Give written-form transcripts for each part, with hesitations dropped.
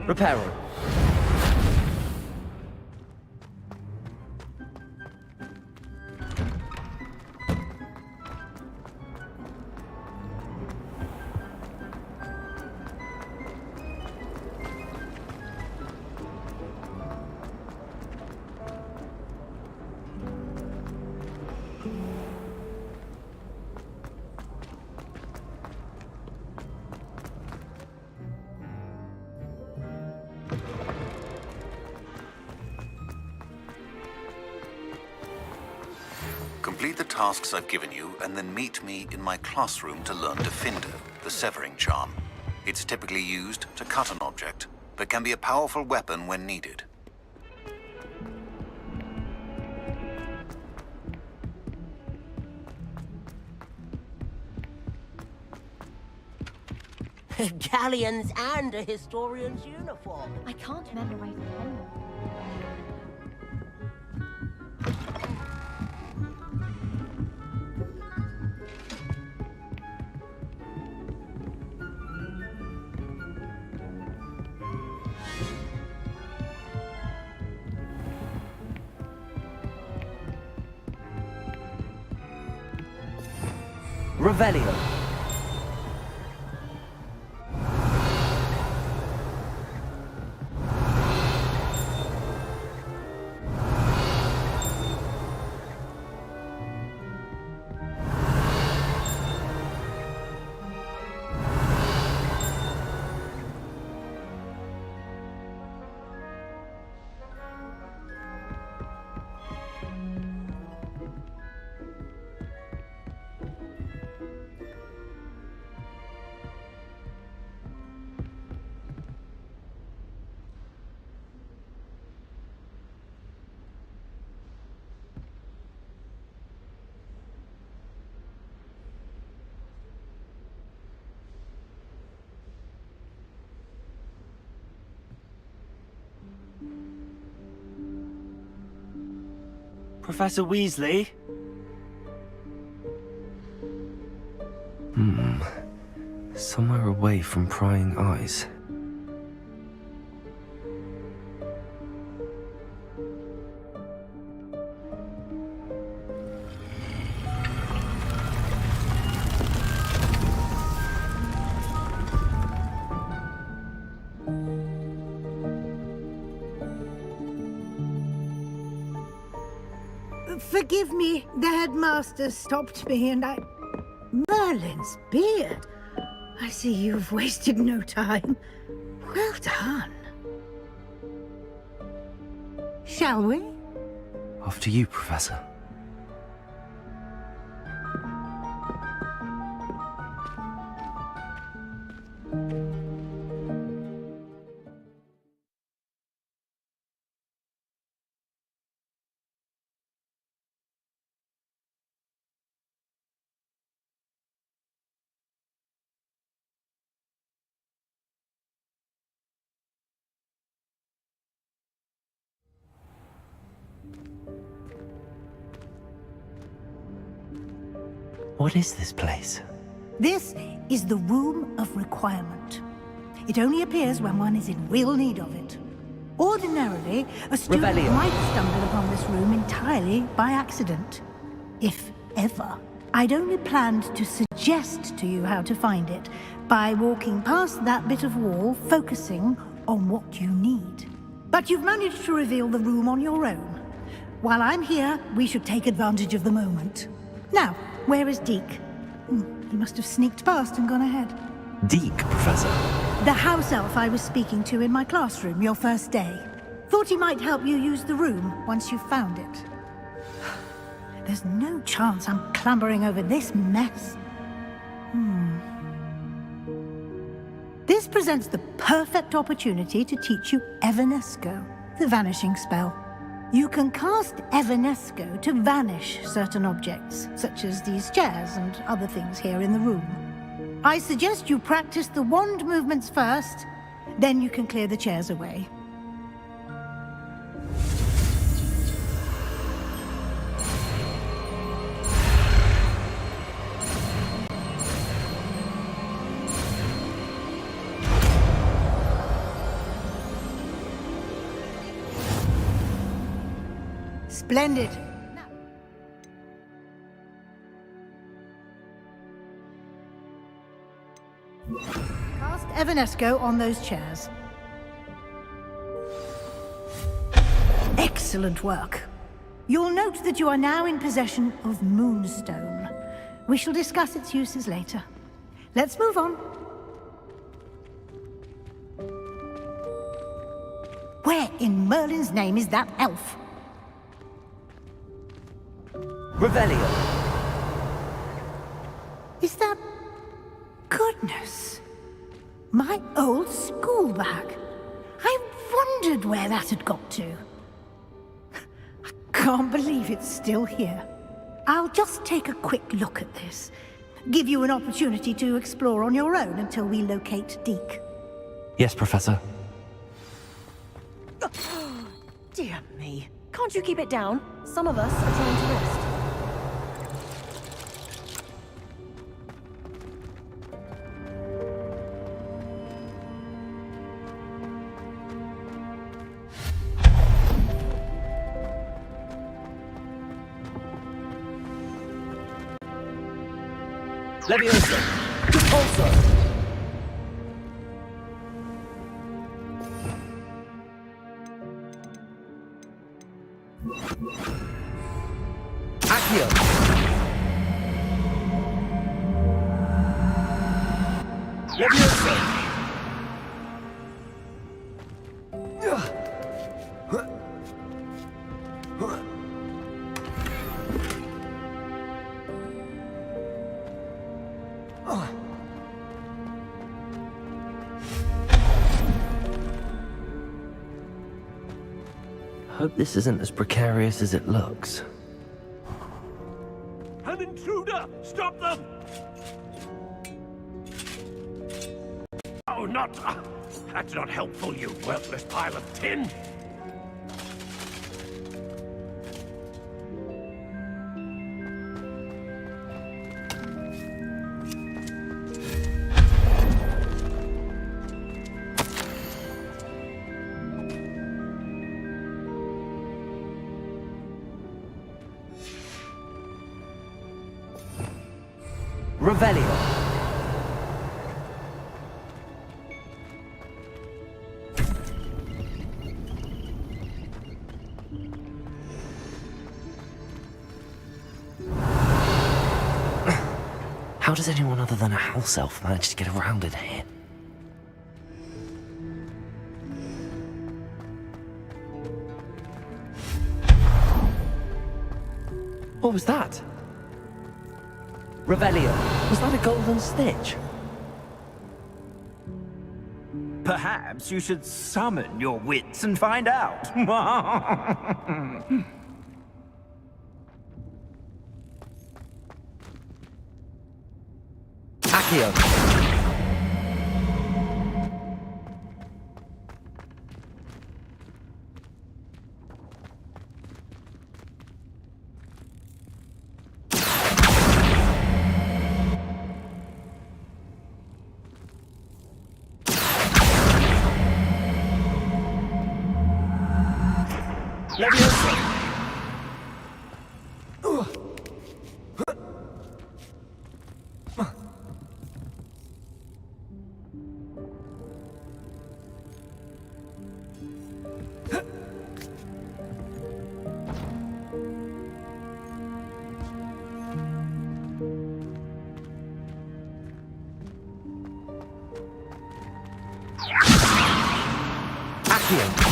Reparo. Complete the tasks I've given you, and then meet me in my classroom to learn Defindo, the severing charm. It's typically used to cut an object, but can be a powerful weapon when needed. Galleons and a historian's uniform. I can't memorize the name. Revelio. Professor Weasley? Somewhere away from prying eyes. Forgive me, the headmaster stopped me and I... Merlin's beard. I see you've wasted no time. Well done. Shall we? After you, Professor. What is this place? This is the Room of Requirement. It only appears when one is in real need of it. Ordinarily, a student Revelio. might stumble upon this room entirely by accident. If ever. I'd only planned to suggest to you how to find it by walking past that bit of wall, focusing on what you need. But you've managed to reveal the room on your own. While I'm here, we should take advantage of the moment. Now, where is Deke? He must have sneaked past and gone ahead. Deke, Professor. The house elf I was speaking to in my classroom your first day. Thought he might help you use the room once you found it. There's no chance I'm clambering over this mess. This presents the perfect opportunity to teach you Evanesco, the vanishing spell. You can cast Evanesco to vanish certain objects, such as these chairs and other things here in the room. I suggest you practice the wand movements first, then you can clear the chairs away. Splendid. Cast Evanesco on those chairs. Excellent work. You'll note that you are now in possession of Moonstone. We shall discuss its uses later. Let's move on. Where in Merlin's name is that elf? Revelio. Is that... Goodness. My old school bag. I wondered where that had got to. I can't believe it's still here. I'll just take a quick look at this. Give you an opportunity to explore on your own until we locate Deke. Yes, Professor. Dear me. Can't you keep it down? Some of us are trying to rest. Leviosa! Repulsor! Accio! Leviosa! Hope this isn't as precarious as it looks. An intruder! Stop them! Oh, not... that's not helpful, you worthless pile of tin! Revelio. How does anyone other than a house elf manage to get around in here? What was that? Revelio. Was that a golden stitch? Perhaps you should summon your wits and find out. Accio. Leviosa. Accio.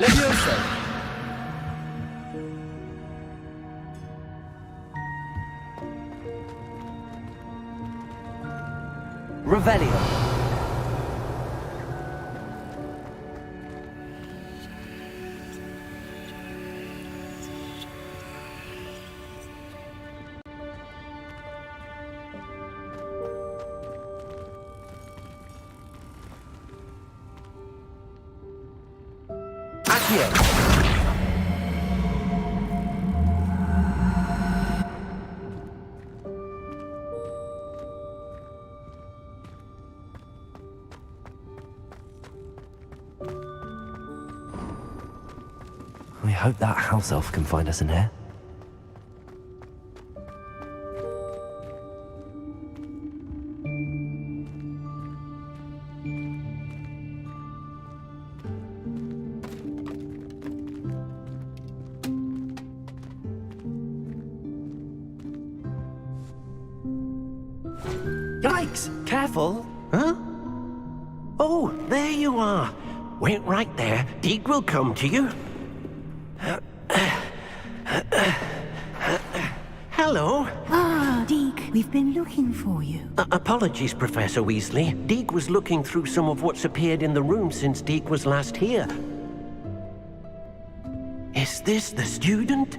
Leviosa. Revelio. Accio. I hope that house elf can find us in here. Yikes! Careful! Huh? Oh, there you are. Wait right there. Deke will come to you. Hello. Ah, Deke. We've been looking for you. Apologies, Professor Weasley. Deke was looking through some of what's appeared in the room since Deke was last here. Is this the student?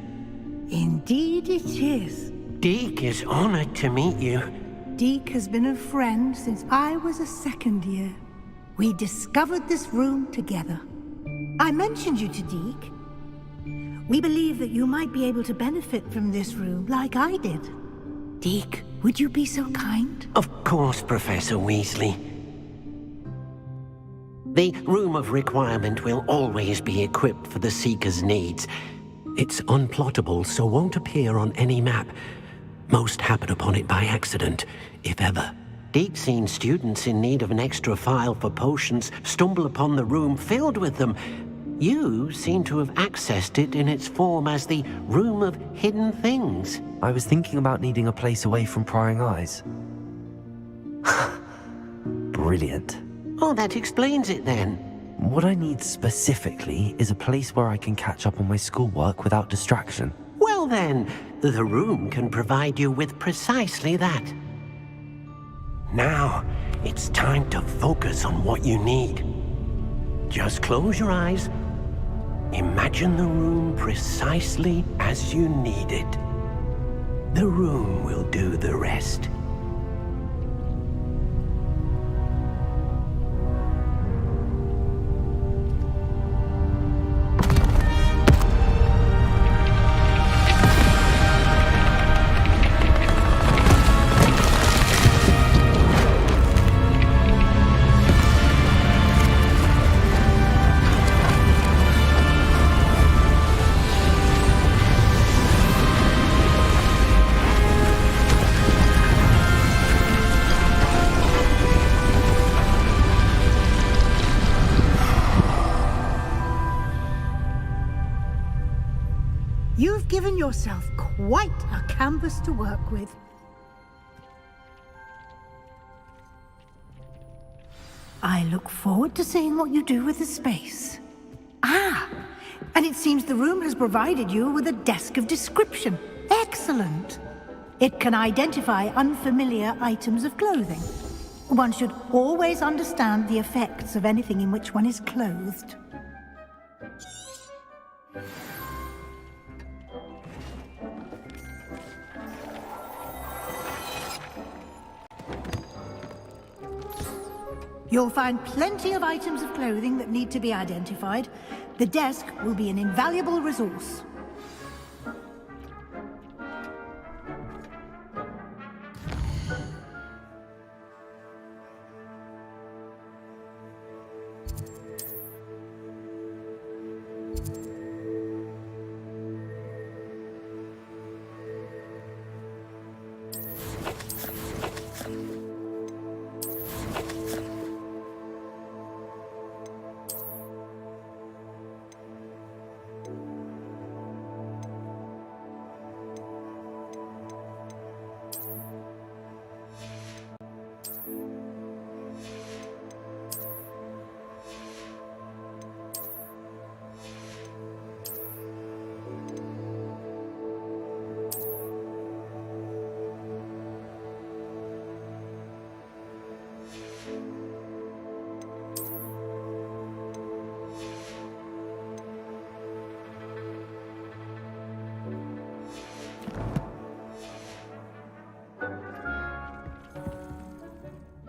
Indeed it is. Deke is honored to meet you. Deke has been a friend since I was a second year. We discovered this room together. I mentioned you to Deke. We believe that you might be able to benefit from this room like I did. Deke, would you be so kind? Of course, Professor Weasley. The Room of Requirement will always be equipped for the Seeker's needs. It's unplottable, so won't appear on any map. Most happen upon it by accident, if ever. Deke's seen students in need of an extra file for potions stumble upon the room filled with them. You seem to have accessed it in its form as the Room of Hidden Things. I was thinking about needing a place away from prying eyes. Brilliant. Oh, that explains it then. What I need specifically is a place where I can catch up on my schoolwork without distraction. Well then, the room can provide you with precisely that. Now, it's time to focus on what you need. Just close your eyes. Imagine the room precisely as you need it. The room will do the rest. You've given yourself quite a canvas to work with. I look forward to seeing what you do with the space. Ah, and it seems the room has provided you with a desk of description. Excellent. It can identify unfamiliar items of clothing. One should always understand the effects of anything in which one is clothed. You'll find plenty of items of clothing that need to be identified. The desk will be an invaluable resource.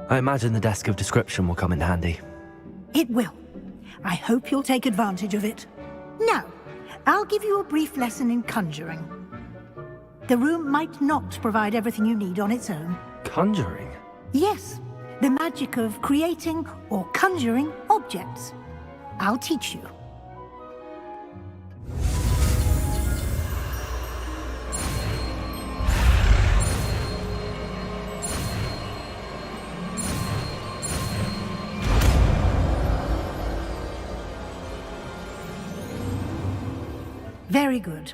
I imagine the desk of description will come in handy. It will. I hope you'll take advantage of it. Now, I'll give you a brief lesson in conjuring. The room might not provide everything you need on its own. Conjuring? Yes, the magic of creating or conjuring objects. I'll teach you. Very good.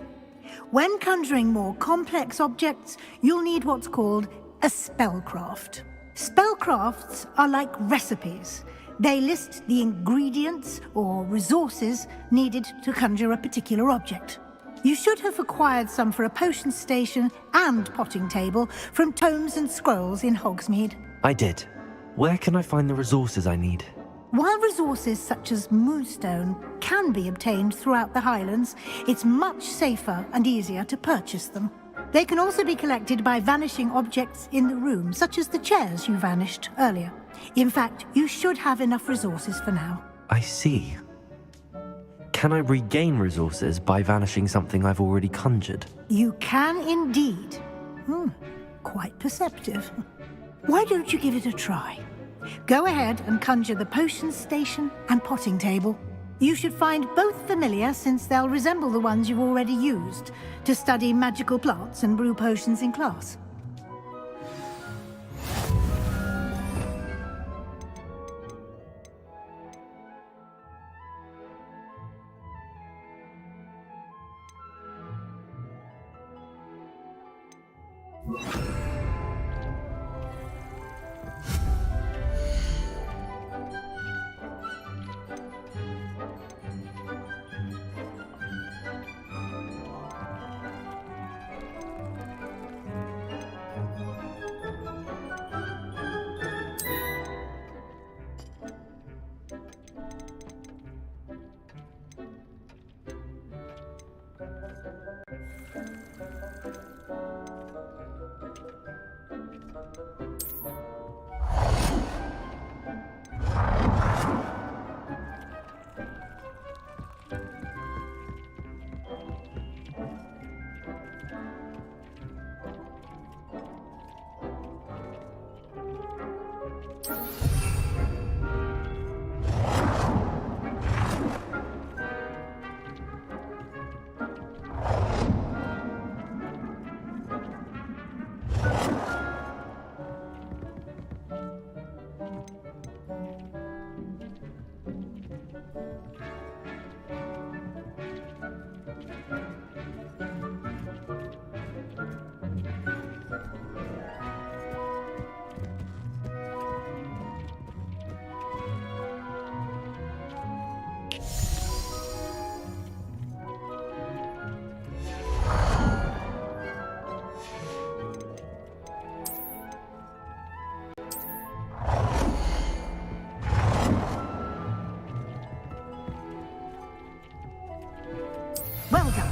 When conjuring more complex objects, you'll need what's called a spellcraft. Spellcrafts are like recipes. They list the ingredients or resources needed to conjure a particular object. You should have acquired some for a potion station and potting table from Tomes and Scrolls in Hogsmeade. I did. Where can I find the resources I need? While resources such as Moonstone can be obtained throughout the Highlands, it's much safer and easier to purchase them. They can also be collected by vanishing objects in the room, such as the chairs you vanished earlier. In fact, you should have enough resources for now. I see. Can I regain resources by vanishing something I've already conjured? You can indeed. Quite perceptive. Why don't you give it a try? Go ahead and conjure the potion station and potting table. You should find both familiar, since they'll resemble the ones you've already used to study magical plants and brew potions in class. Well done.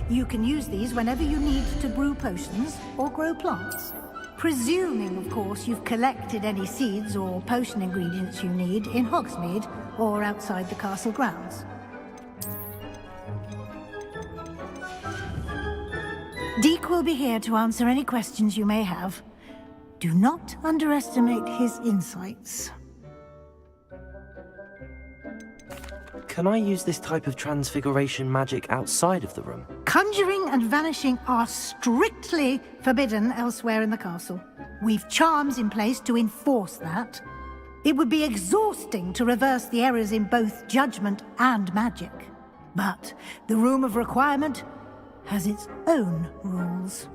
You can use these whenever you need to brew potions or grow plants. Presuming, of course, you've collected any seeds or potion ingredients you need in Hogsmeade or outside the castle grounds. Deek will be here to answer any questions you may have. Do not underestimate his insights. Can I use this type of transfiguration magic outside of the room? Conjuring and vanishing are strictly forbidden elsewhere in the castle. We've charms in place to enforce that. It would be exhausting to reverse the errors in both judgment and magic. But the Room of Requirement has its own rules.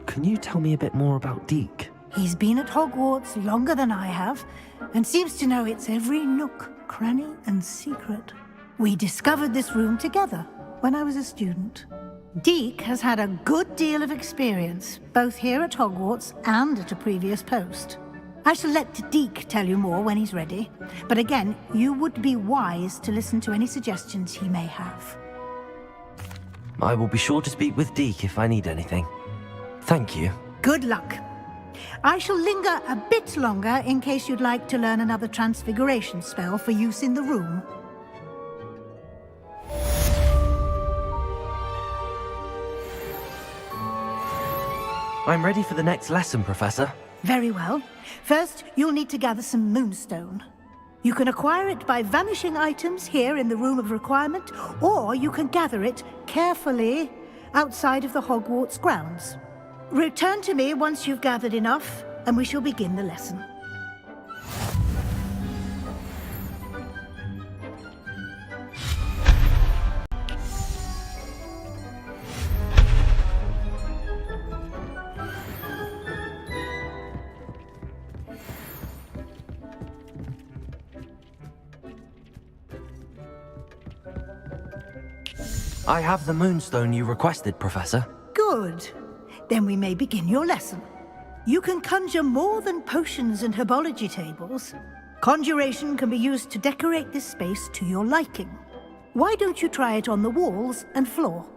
Can you tell me a bit more about Deek? He's been at Hogwarts longer than I have, and seems to know its every nook, cranny, and secret. We discovered this room together when I was a student. Deek has had a good deal of experience, both here at Hogwarts and at a previous post. I shall let Deek tell you more when he's ready, but again, you would be wise to listen to any suggestions he may have. I will be sure to speak with Deek if I need anything. Thank you. Good luck. I shall linger a bit longer in case you'd like to learn another transfiguration spell for use in the room. I'm ready for the next lesson, Professor. Very well. First, you'll need to gather some Moonstone. You can acquire it by vanishing items here in the Room of Requirement, or you can gather it carefully outside of the Hogwarts grounds. Return to me once you've gathered enough, and we shall begin the lesson. I have the moonstone you requested, Professor. Good. Then we may begin your lesson. You can conjure more than potions and herbology tables. Conjuration can be used to decorate this space to your liking. Why don't you try it on the walls and floor?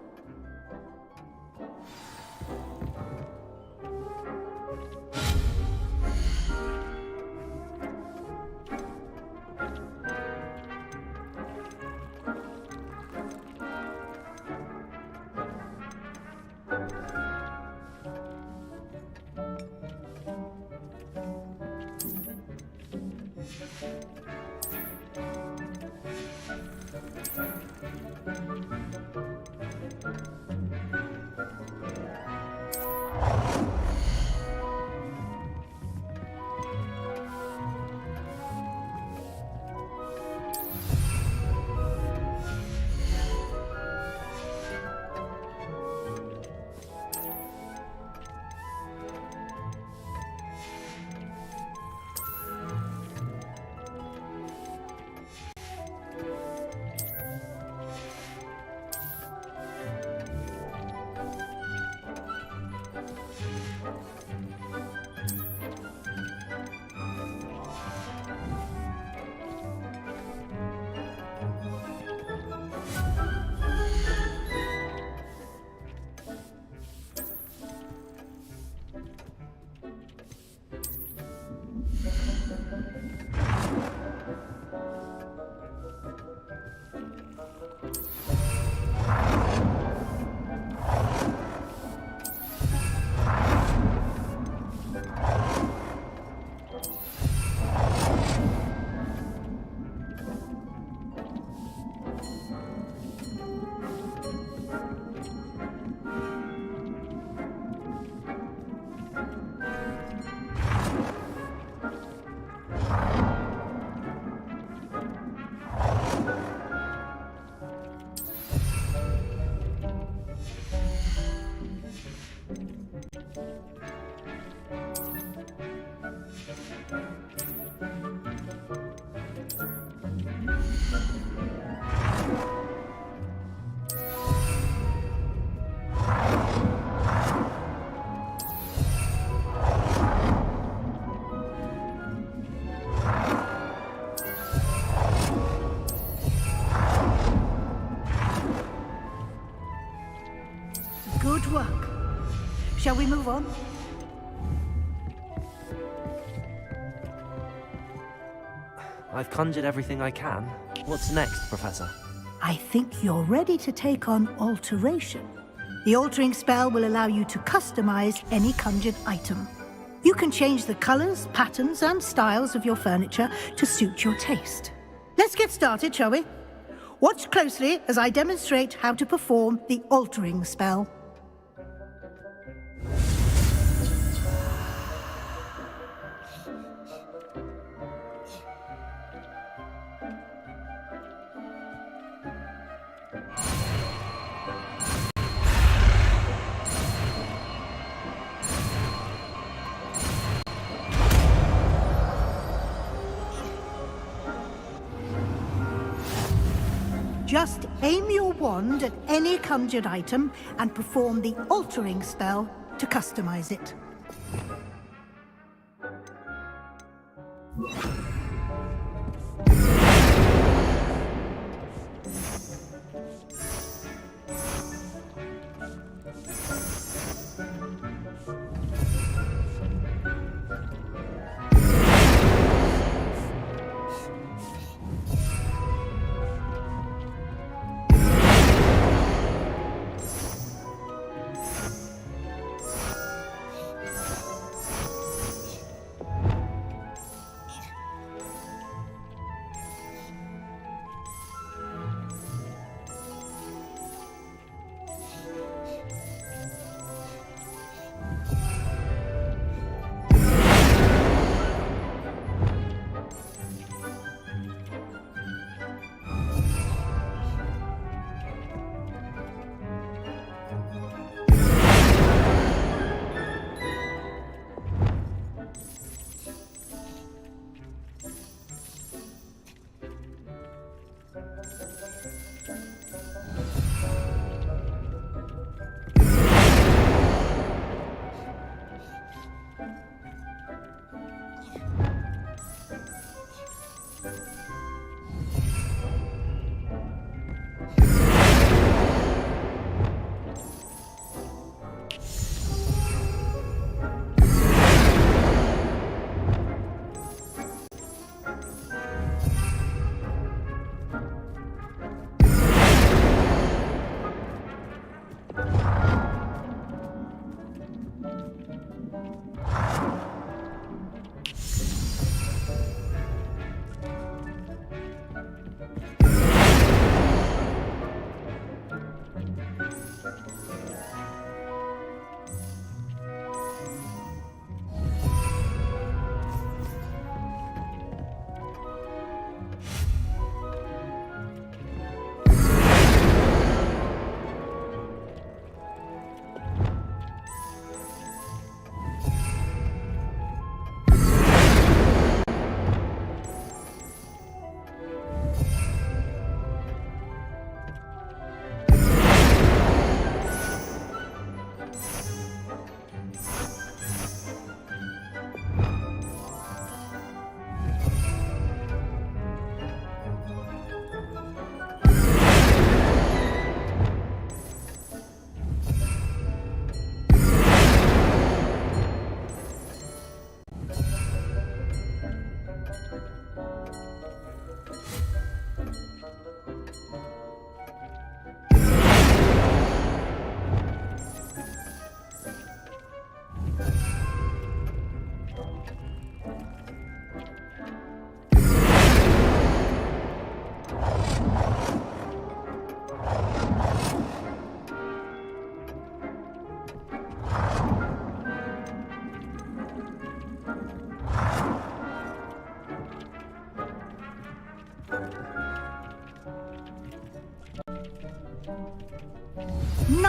Good work. Shall we move on? I've conjured everything I can. What's next, Professor? I think you're ready to take on alteration. The altering spell will allow you to customize any conjured item. You can change the colors, patterns, and styles of your furniture to suit your taste. Let's get started, shall we? Watch closely as I demonstrate how to perform the altering spell. Just aim your wand at any conjured item and perform the altering spell to customize it.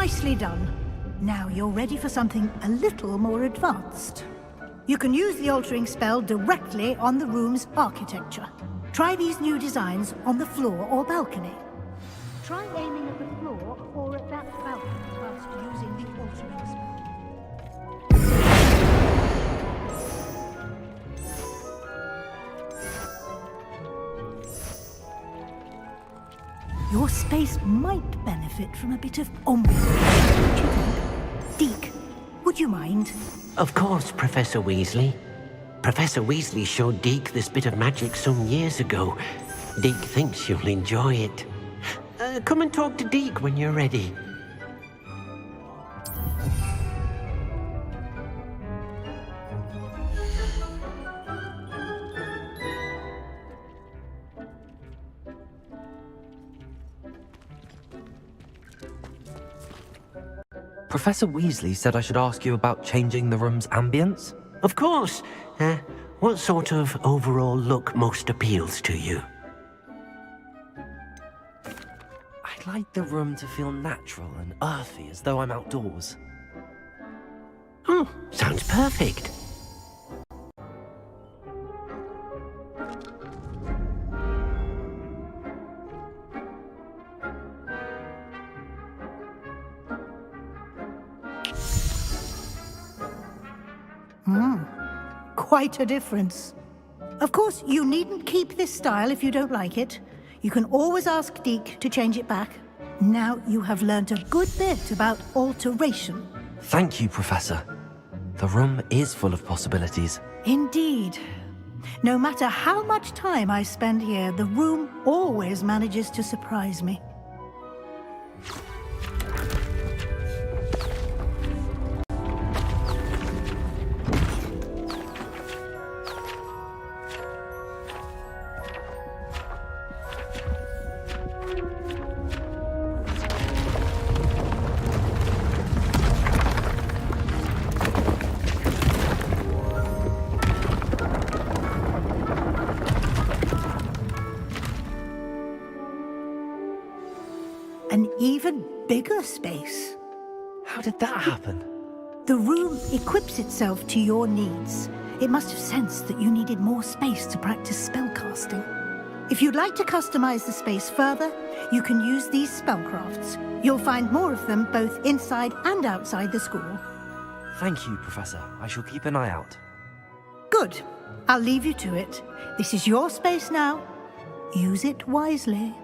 Nicely done. Now you're ready for something a little more advanced. You can use the altering spell directly on the room's architecture. Try these new designs on the floor or balcony. Try aiming at the floor or at that balcony whilst using the altering spell. Your space might benefit from a bit of ambiance, don't you think? Deke, would you mind? Of course, Professor Weasley. Professor Weasley showed Deke this bit of magic some years ago. Deke thinks you'll enjoy it. Come and talk to Deke when you're ready. Professor Weasley said I should ask you about changing the room's ambience? Of course. What sort of overall look most appeals to you? I'd like the room to feel natural and earthy, as though I'm outdoors. Oh, sounds perfect. Quite a difference. Of course, you needn't keep this style if you don't like it. You can always ask Deke to change it back. Now you have learnt a good bit about alteration. Thank you, Professor. The room is full of possibilities. Indeed. No matter how much time I spend here, the room always manages to surprise me. An even bigger space. How did that happen? The room equips itself to your needs. It must have sensed that you needed more space to practice spellcasting. If you'd like to customize the space further, you can use these spellcrafts. You'll find more of them both inside and outside the school. Thank you, Professor. I shall keep an eye out. Good. I'll leave you to it. This is your space now. Use it wisely.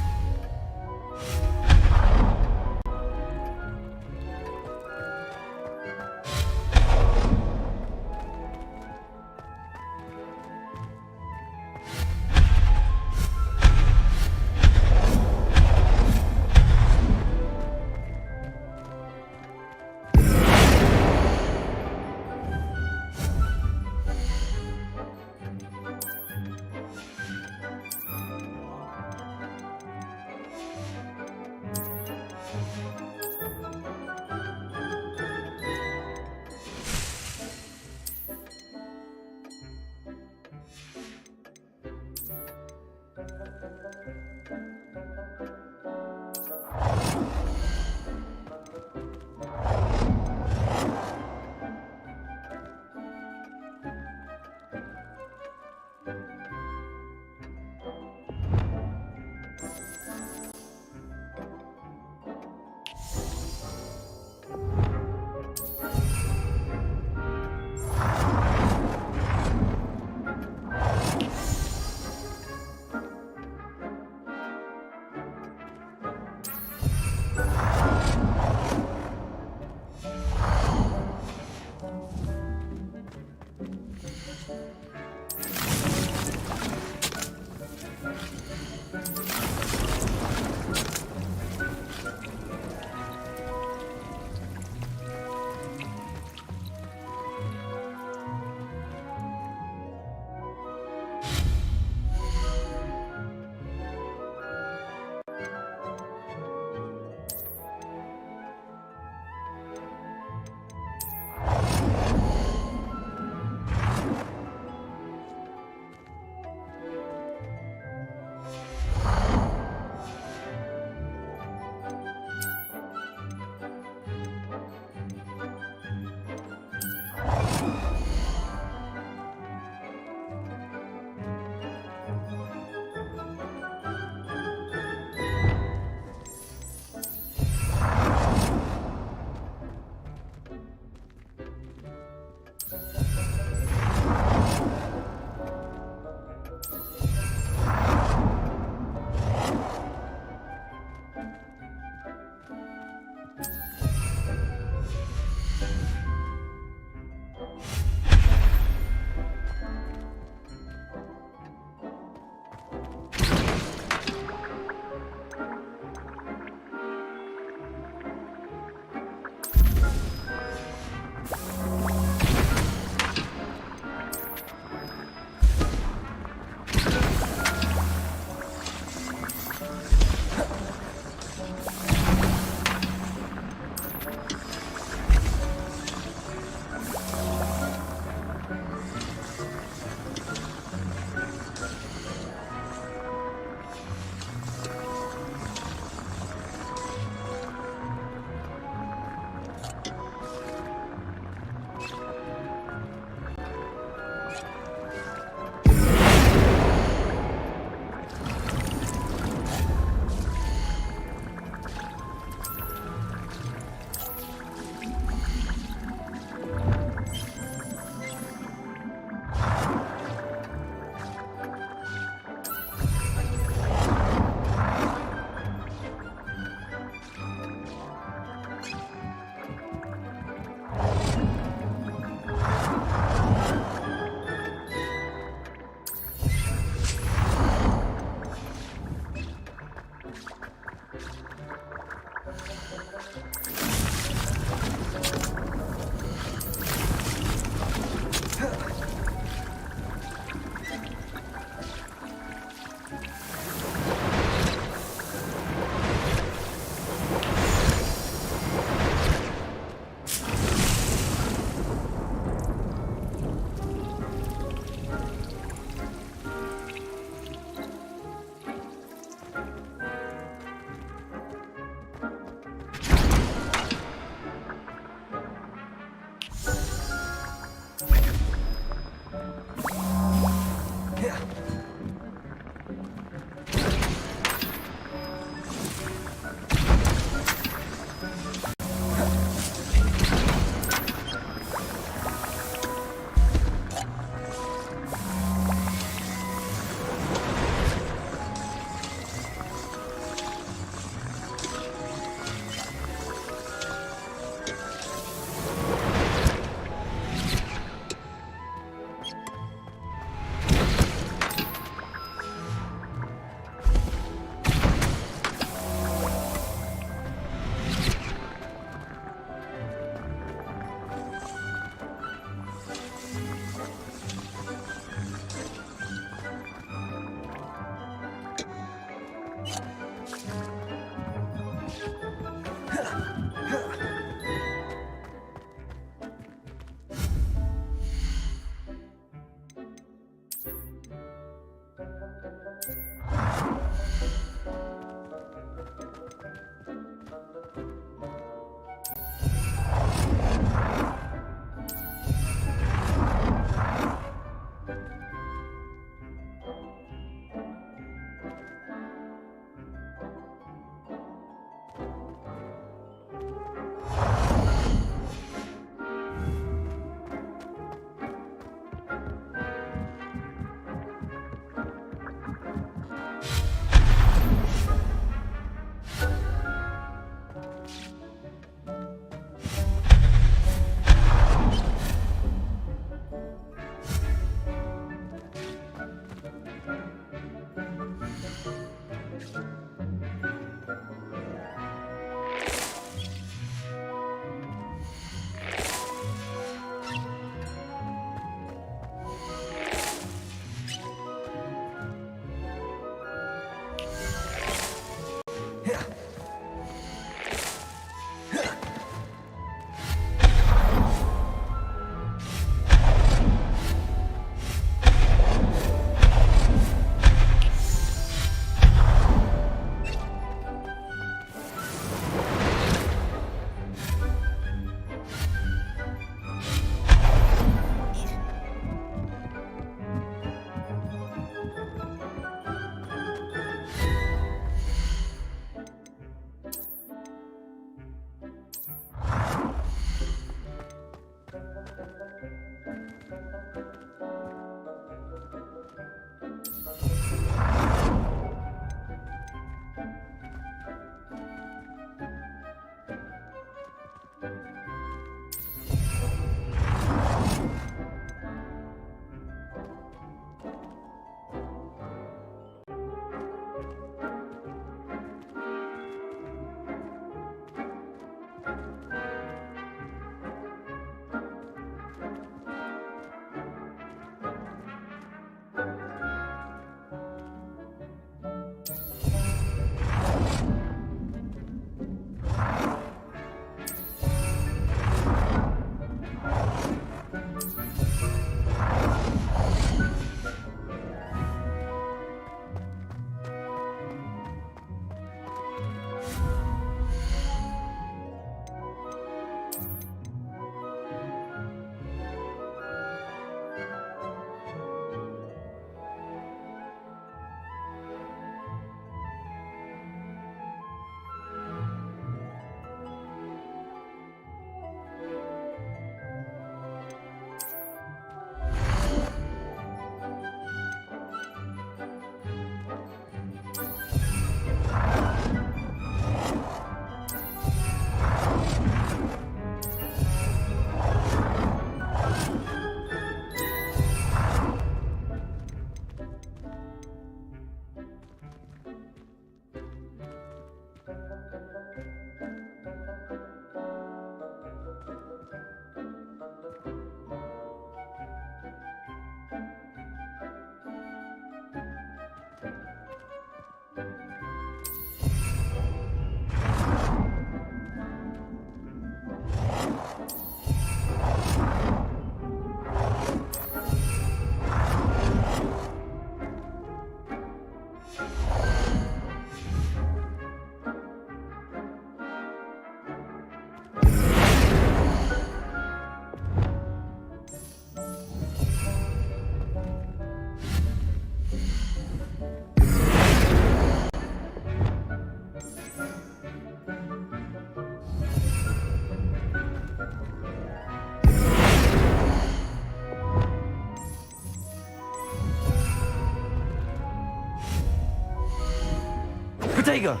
Protego!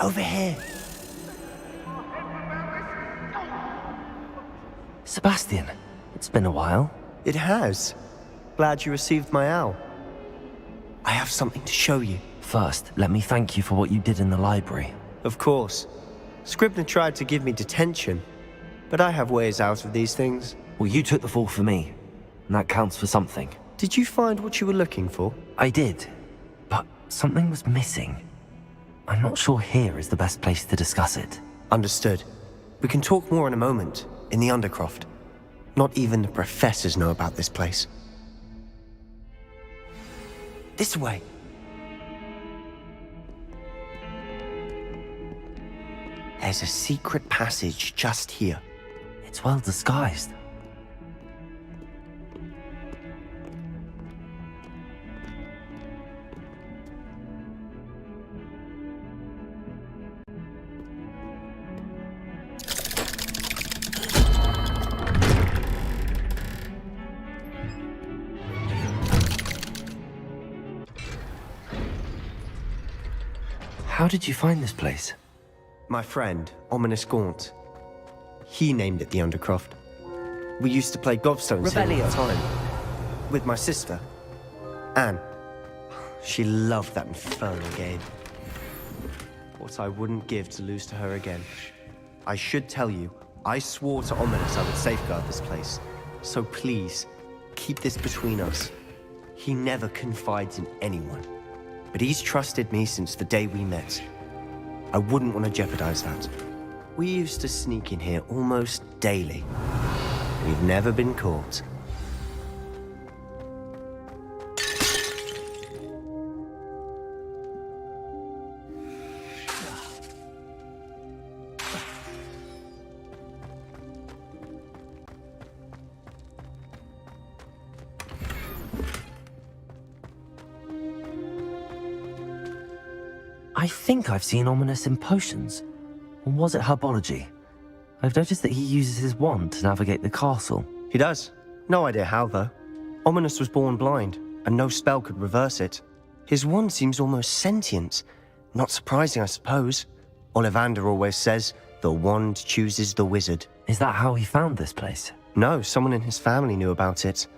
Over here. Sebastian, it's been a while. It has. Glad you received my owl. I have something to show you. First, let me thank you for what you did in the library. Of course. Scribner tried to give me detention, but I have ways out of these things. Well, you took the fall for me, and that counts for something. Did you find what you were looking for? I did, but something was missing. I'm not sure here is the best place to discuss it. Understood. We can talk more in a moment, in the Undercroft. Not even the professors know about this place. This way. There's a secret passage just here. It's well disguised. How did you find this place? My friend, Ominous Gaunt. He named it the Undercroft. We used to play gobstones here all the time. With my sister, Anne. She loved that infernal game. What I wouldn't give to lose to her again. I should tell you, I swore to Ominous I would safeguard this place. So please, keep this between us. He never confides in anyone. But he's trusted me since the day we met. I wouldn't want to jeopardize that. We used to sneak in here almost daily. We've never been caught. I think I've seen Ominous in potions. Or was it herbology? I've noticed that he uses his wand to navigate the castle. He does. No idea how, though. Ominous was born blind, and no spell could reverse it. His wand seems almost sentient. Not surprising, I suppose. Ollivander always says, the wand chooses the wizard. Is that how he found this place? No, someone in his family knew about it.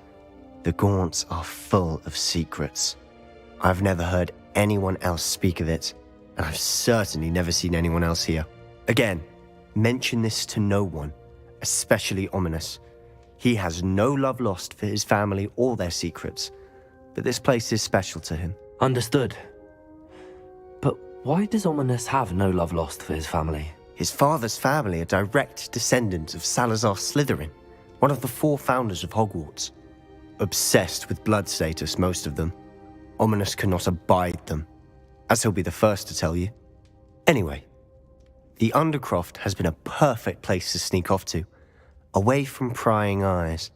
The Gaunts are full of secrets. I've never heard anyone else speak of it, and I've certainly never seen anyone else here. Again, mention this to no one, especially Ominous. He has no love lost for his family or their secrets, but this place is special to him. Understood. But why does Ominous have no love lost for his family? His father's family are direct descendants of Salazar Slytherin, one of the 4 founders of Hogwarts. Obsessed with blood status, most of them. Ominous cannot abide them, as he'll be the first to tell you. Anyway, the Undercroft has been a perfect place to sneak off to, away from prying eyes,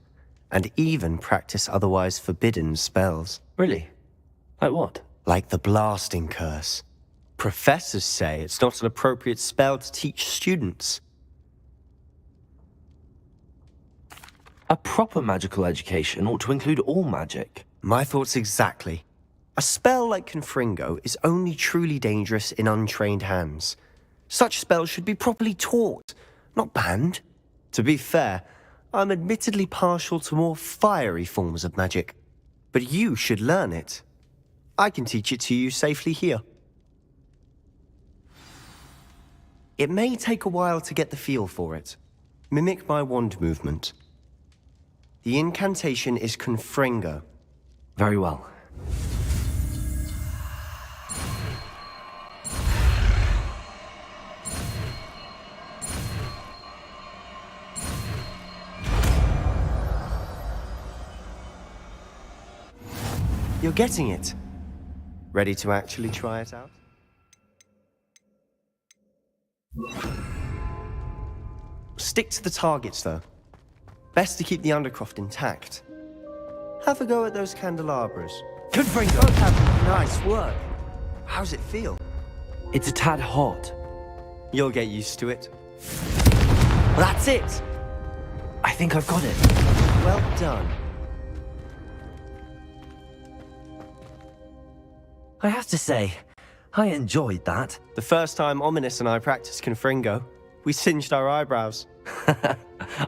and even practice otherwise forbidden spells. Really? Like what? Like the Blasting Curse. Professors say it's not an appropriate spell to teach students. A proper magical education ought to include all magic. My thoughts exactly. A spell like Confringo is only truly dangerous in untrained hands. Such spells should be properly taught, not banned. To be fair, I'm admittedly partial to more fiery forms of magic. But you should learn it. I can teach it to you safely here. It may take a while to get the feel for it. Mimic my wand movement. The incantation is Confringo. Very well. You're getting it. Ready to actually try it out? Stick to the targets, though. Best to keep the Undercroft intact. Have a go at those candelabras. Confringo! Nice work. How's it feel? It's a tad hot. You'll get used to it. That's it! I think I've got it. Well done. I have to say, I enjoyed that. The first time Ominous and I practiced Confringo, we singed our eyebrows.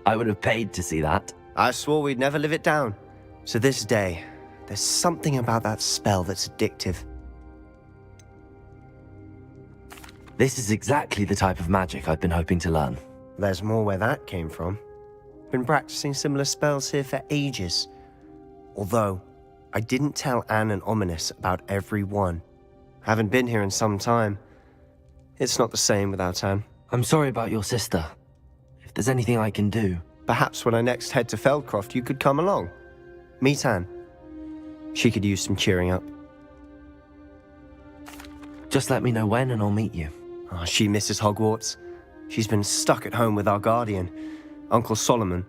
I would have paid to see that. I swore we'd never live it down. So this day, there's something about that spell that's addictive. This is exactly the type of magic I've been hoping to learn. There's more where that came from. Been practicing similar spells here for ages. Although, I didn't tell Anne and Ominous about every one. Haven't been here in some time. It's not the same without Anne. I'm sorry about your sister. If there's anything I can do... Perhaps when I next head to Feldcroft, you could come along. Meet Anne. She could use some cheering up. Just let me know when and I'll meet you. Oh, she misses Hogwarts. She's been stuck at home with our guardian, Uncle Solomon.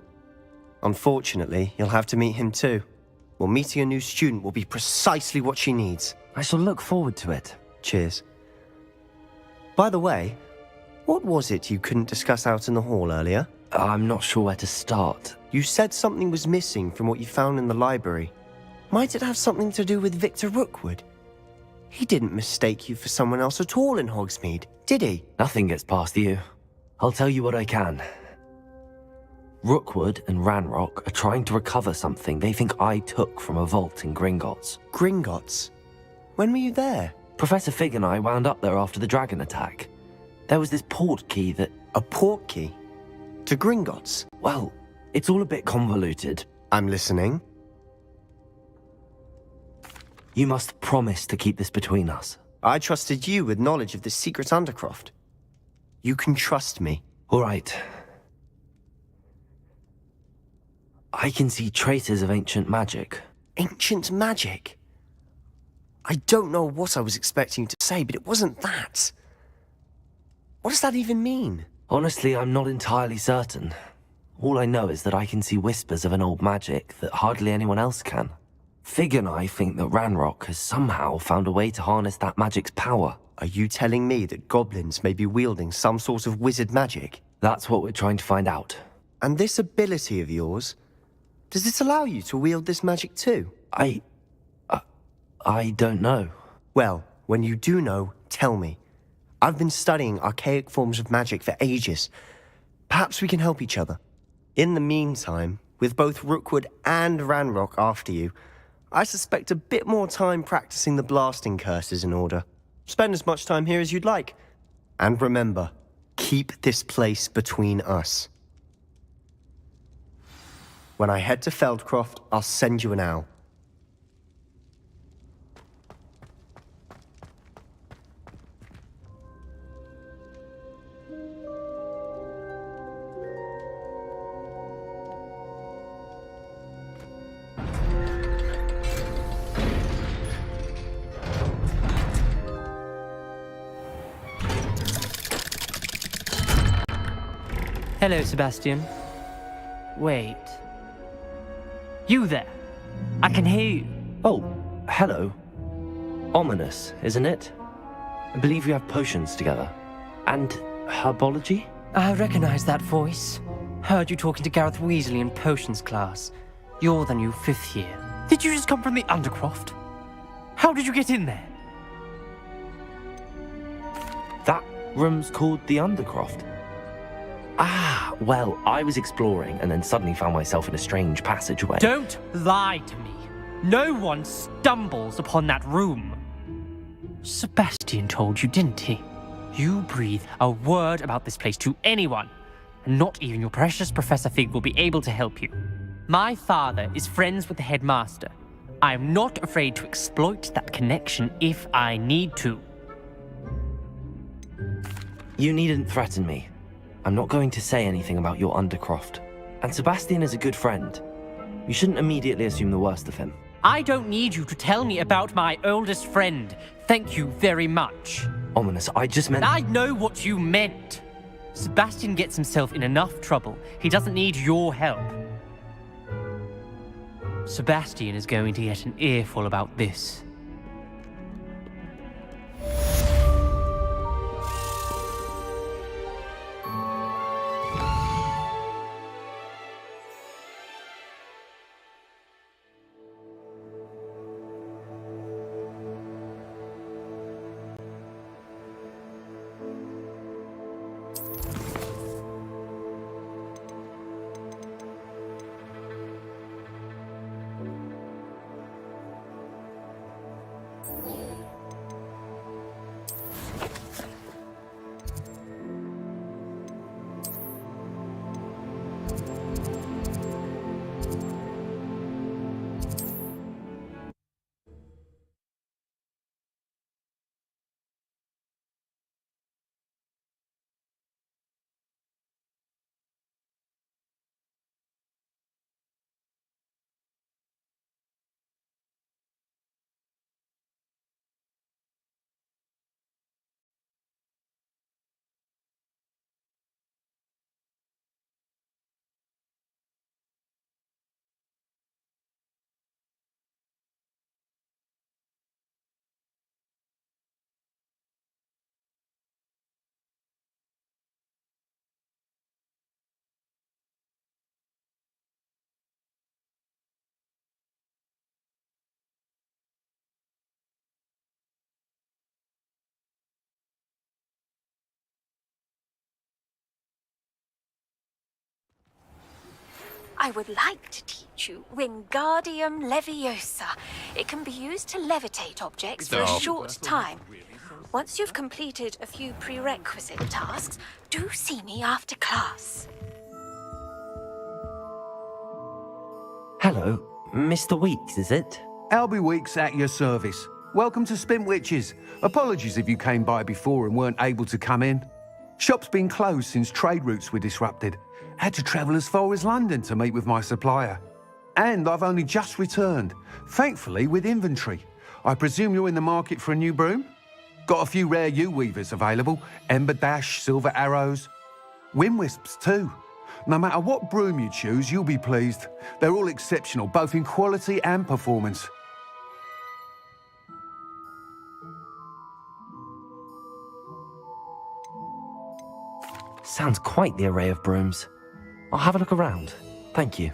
Unfortunately, you'll have to meet him too. Well, meeting a new student will be precisely what she needs. I shall look forward to it. Cheers. By the way, what was it you couldn't discuss out in the hall earlier? I'm not sure where to start. You said something was missing from what you found in the library. Might it have something to do with Victor Rookwood? He didn't mistake you for someone else at all in Hogsmeade, did he? Nothing gets past you. I'll tell you what I can. Rookwood and Ranrock are trying to recover something they think I took from a vault in Gringotts. Gringotts? When were you there? Professor Fig and I wound up there after the dragon attack. There was this port key that... A port key? To Gringotts? Well, it's all a bit convoluted. I'm listening. You must promise to keep this between us. I trusted you with knowledge of the secret Undercroft. You can trust me. All right. I can see traces of ancient magic. Ancient magic? I don't know what I was expecting you to say, but it wasn't that. What does that even mean? Honestly, I'm not entirely certain. All I know is that I can see whispers of an old magic that hardly anyone else can. Fig and I think that Ranrock has somehow found a way to harness that magic's power. Are you telling me that goblins may be wielding some sort of wizard magic? That's what we're trying to find out. And this ability of yours, does it allow you to wield this magic too? I don't know. Well, when you do know, tell me. I've been studying archaic forms of magic for ages. Perhaps we can help each other. In the meantime, with both Rookwood and Ranrock after you, I suspect a bit more time practicing the blasting curse is in order. Spend as much time here as you'd like. And remember, keep this place between us. When I head to Feldcroft, I'll send you an owl. Hello, Sebastian. Wait. You there? I can hear you. Oh, hello. Ominous, isn't it? I believe we have potions together. And herbology? I recognize that voice. Heard you talking to Gareth Weasley in potions class. You're the new 5th year. Did you just come from the Undercroft? How did you get in there? That room's called the Undercroft. Ah, well, I was exploring and then suddenly found myself in a strange passageway. Don't lie to me. No one stumbles upon that room. Sebastian told you, didn't he? You breathe a word about this place to anyone, and not even your precious Professor Fig will be able to help you. My father is friends with the headmaster. I am not afraid to exploit that connection if I need to. You needn't threaten me. I'm not going to say anything about your Undercroft. And Sebastian is a good friend. You shouldn't immediately assume the worst of him. I don't need you to tell me about my oldest friend. Thank you very much. Ominous, I just meant... I know what you meant. Sebastian gets himself in enough trouble. He doesn't need your help. Sebastian is going to get an earful about this. I would like to teach you Wingardium Leviosa. It can be used to levitate objects for a short time. Once you've completed a few prerequisite tasks, do see me after class. Hello, Mr. Weeks, is it? Albie Weeks at your service. Welcome to Spintwitches. Apologies if you came by before and weren't able to come in. Shop's been closed since trade routes were disrupted. Had to travel as far as London to meet with my supplier. And I've only just returned, thankfully with inventory. I presume you're in the market for a new broom? Got a few rare U-weavers available. Ember Dash, Silver Arrows. Wind Wisps too. No matter what broom you choose, you'll be pleased. They're all exceptional, both in quality and performance. Sounds quite the array of brooms. I'll have a look around. Thank you.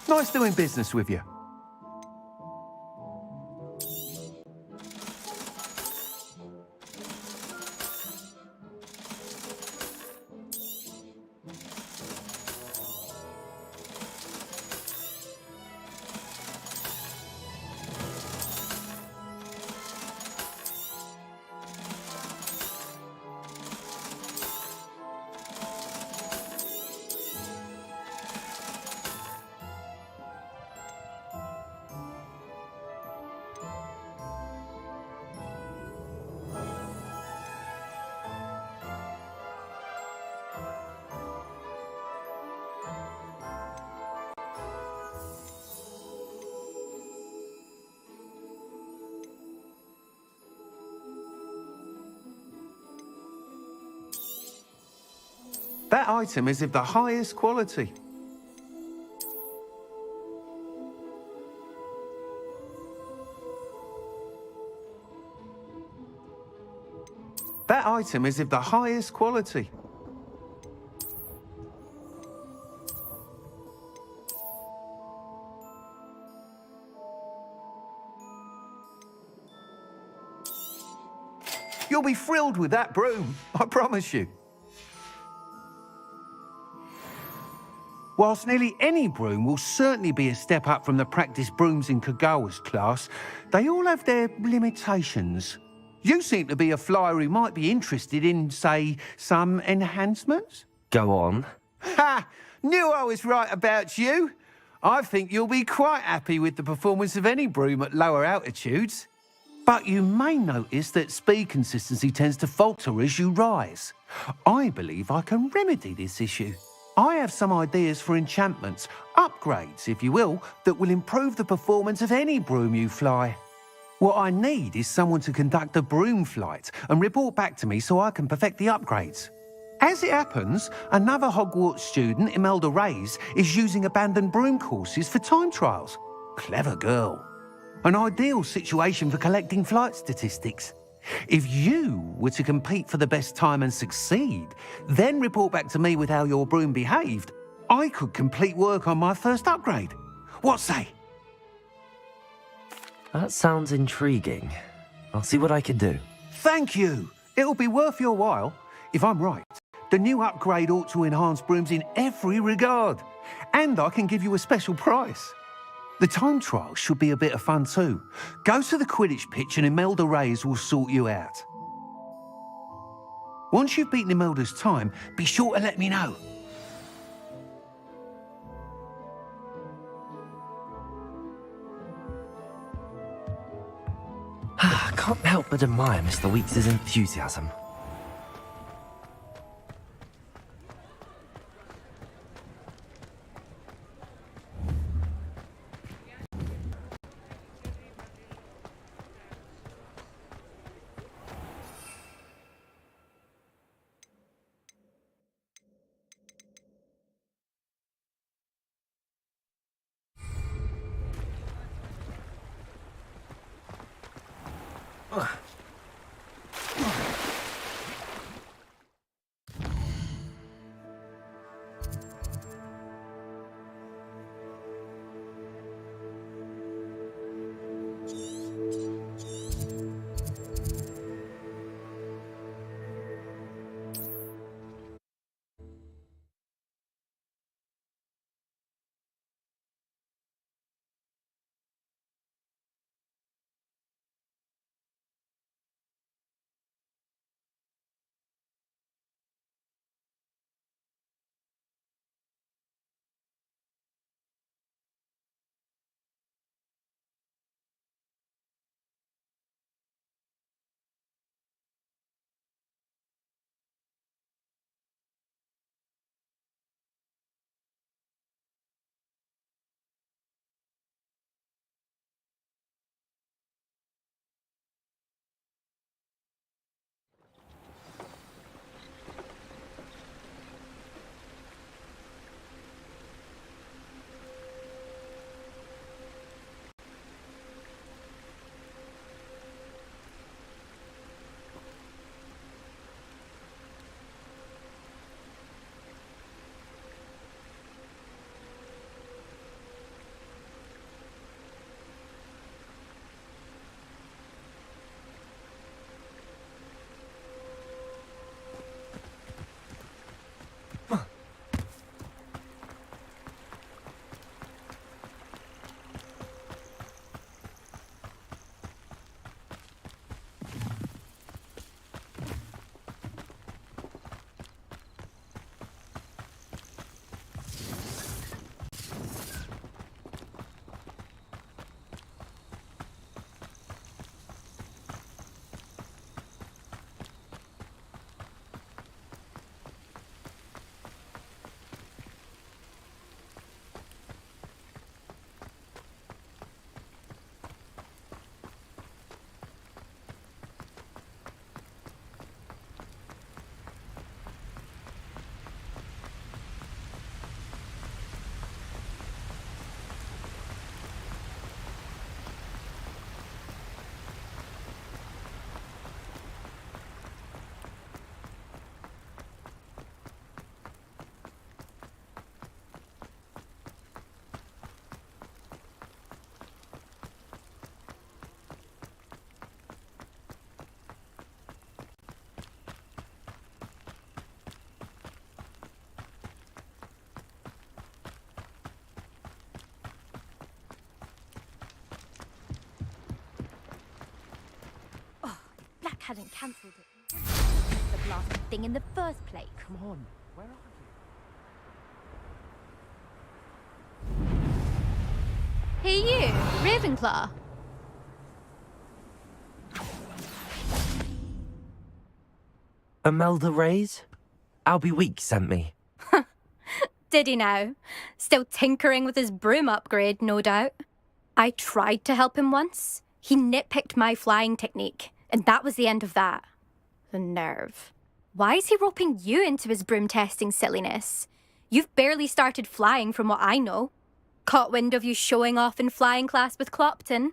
Nice doing business with you. That item is of the highest quality. That item is of the highest quality. You'll be thrilled with that broom, I promise you. Whilst nearly any broom will certainly be a step up from the practice brooms in Kagawa's class, they all have their limitations. You seem to be a flyer who might be interested in, say, some enhancements? Go on. Ha! Knew I was right about you. I think you'll be quite happy with the performance of any broom at lower altitudes. But you may notice that speed consistency tends to falter as you rise. I believe I can remedy this issue. I have some ideas for enchantments, upgrades, if you will, that will improve the performance of any broom you fly. What I need is someone to conduct a broom flight and report back to me so I can perfect the upgrades. As it happens, another Hogwarts student, Imelda Reyes, is using abandoned broom courses for time trials. Clever girl. An ideal situation for collecting flight statistics. If you were to compete for the best time and succeed, then report back to me with how your broom behaved, I could complete work on my first upgrade. What say? That sounds intriguing. I'll see what I can do. Thank you. It'll be worth your while. If I'm right, the new upgrade ought to enhance brooms in every regard. And I can give you a special price. The time trial should be a bit of fun too. Go to the Quidditch pitch and Imelda Reyes will sort you out. Once you've beaten Imelda's time, be sure to let me know. I can't help but admire Mr. Weeks' enthusiasm. hadn't cancelled it, the blasted thing in the first place. Come on, where are you? Hey you, Ravenclaw. Imelda Reyes? Albie Weeks sent me. Did he now? Still tinkering with his broom upgrade, no doubt. I tried to help him once. He nitpicked my flying technique, and that was the end of that. The nerve. Why is he roping you into his broom testing silliness? You've barely started flying from what I know. Caught wind of you showing off in flying class with Clopton.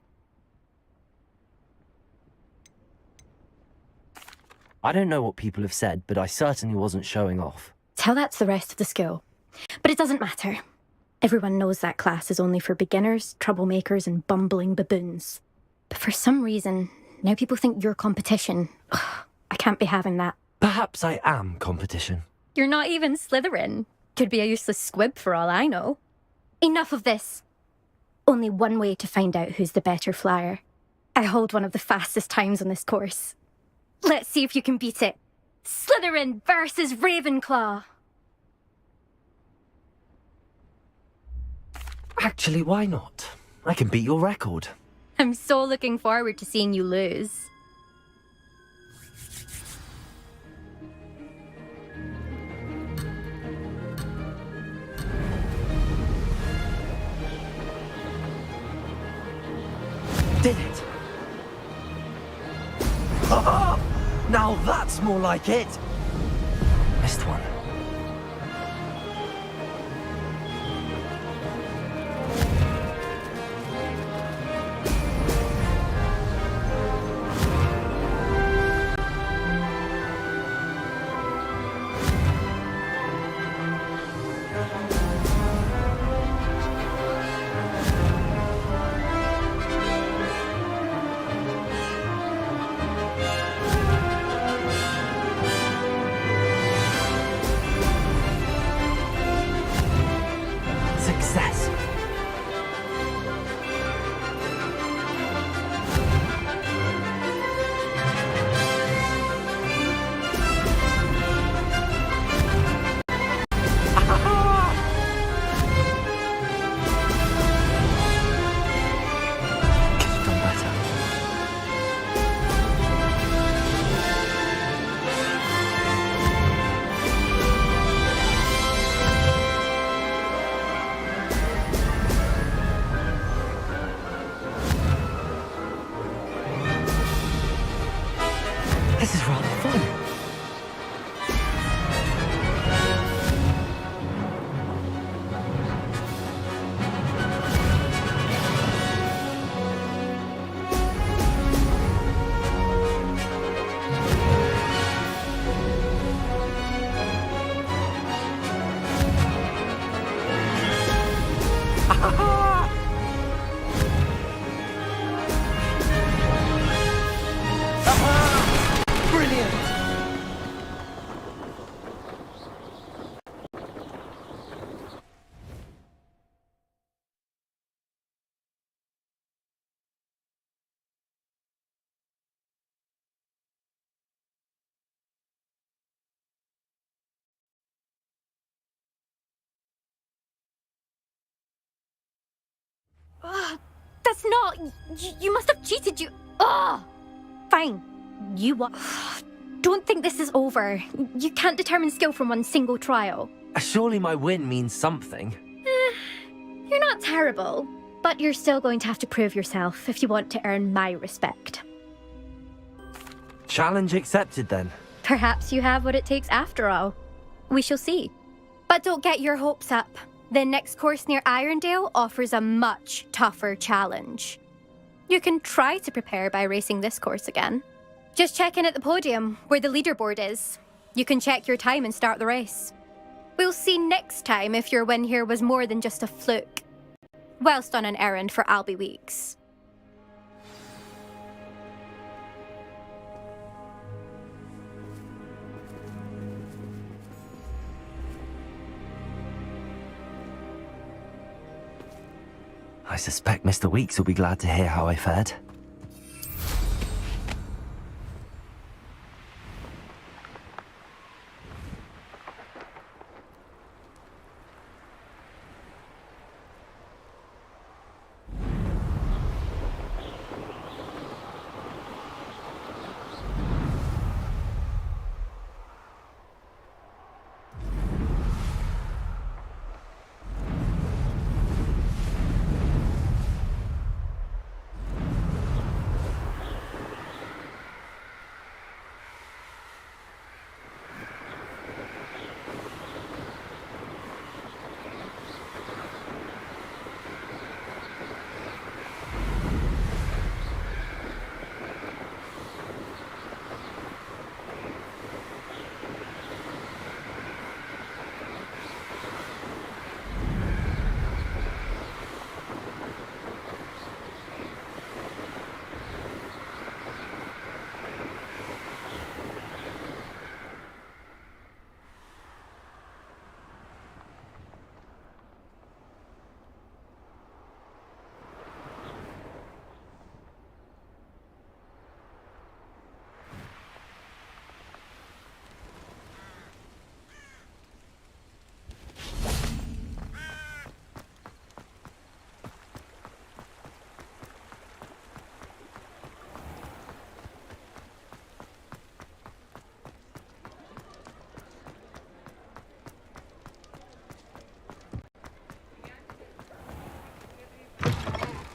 I don't know what people have said, but I certainly wasn't showing off. Tell that to the rest of the school. But it doesn't matter. Everyone knows that class is only for beginners, troublemakers, and bumbling baboons. But for some reason, now people think you're competition. Ugh, I can't be having that. Perhaps I am competition. You're not even Slytherin. Could be a useless squib for all I know. Enough of this. Only one way to find out who's the better flyer. I hold one of the fastest times on this course. Let's see if you can beat it. Slytherin versus Ravenclaw. Actually, why not? I can beat your record. I'm so looking forward to seeing you lose. Did it? Now that's more like it! Missed one. Success. Could have done better. This is rather fun. Brilliant! That's not... You must have cheated, you... Ugh! Fine. You won. Don't think this is over. You can't determine skill from one single trial. Surely my win means something. You're not terrible, but you're still going to have to prove yourself if you want to earn my respect. Challenge accepted then. Perhaps you have what it takes after all. We shall see. But don't get your hopes up. The next course near Irondale offers a much tougher challenge. You can try to prepare by racing this course again. Just check in at the podium, where the leaderboard is. You can check your time and start the race. We'll see next time if your win here was more than just a fluke. Whilst on an errand for Albie Weeks. I suspect Mr. Weeks will be glad to hear how I fared.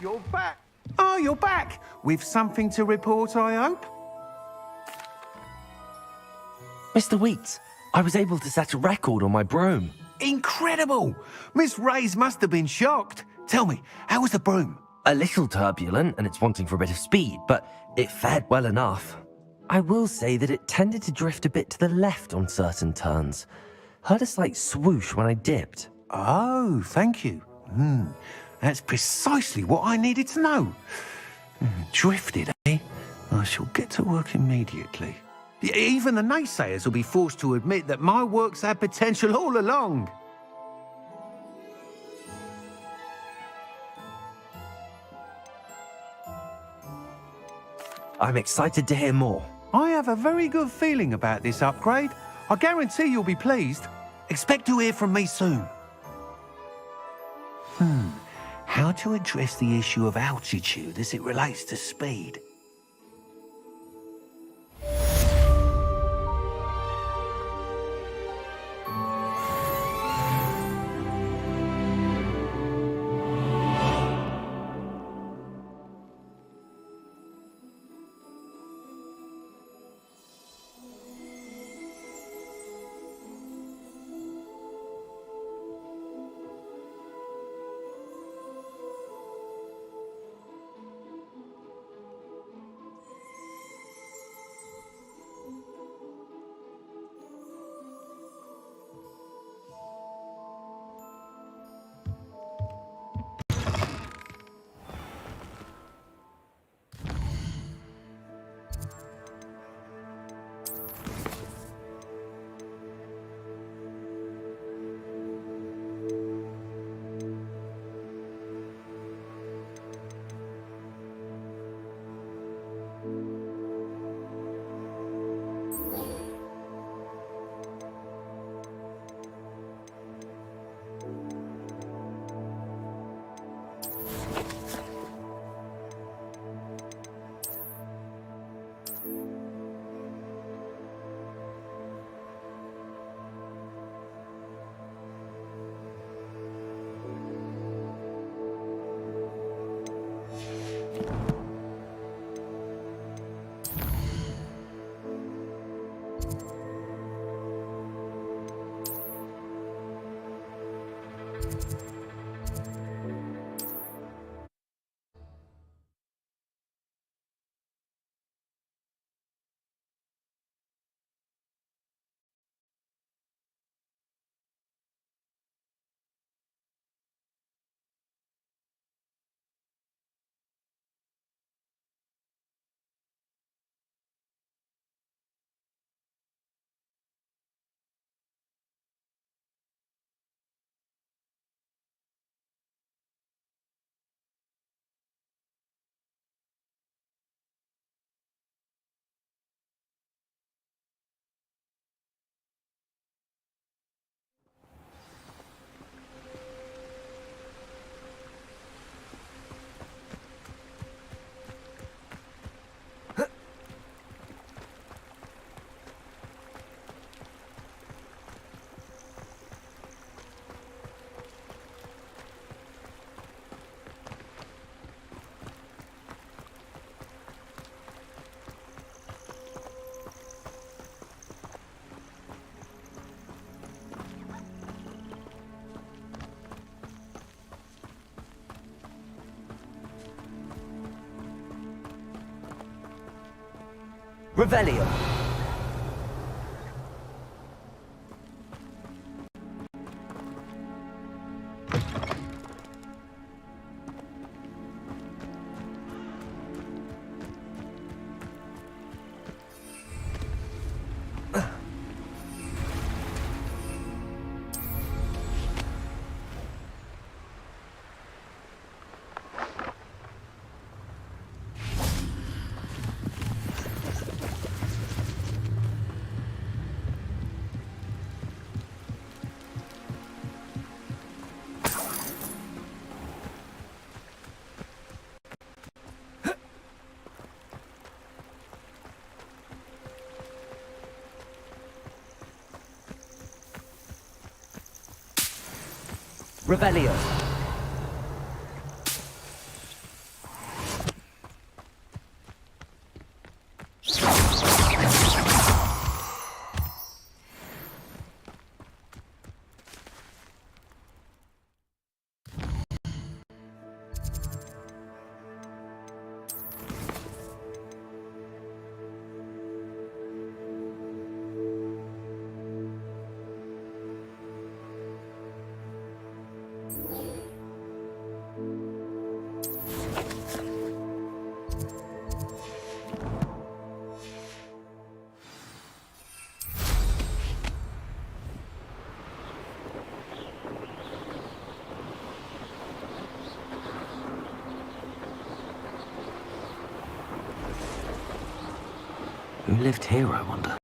you're back. Oh, you're back. With something to report, I hope? Mr. Weeks, I was able to set a record on my broom. Incredible! Miss Reyes must have been shocked. Tell me, how was the broom? A little turbulent and it's wanting for a bit of speed, but it fared well enough. I will say that it tended to drift a bit to the left on certain turns. Heard a slight swoosh when I dipped. Oh, thank you. That's precisely what I needed to know. Drifted, eh? I shall get to work immediately. Even the naysayers will be forced to admit that my work's had potential all along. I'm excited to hear more. I have a very good feeling about this upgrade. I guarantee you'll be pleased. Expect to hear from me soon. How to address the issue of altitude as it relates to speed? Revelio. Revelio. Who lived here, I wonder?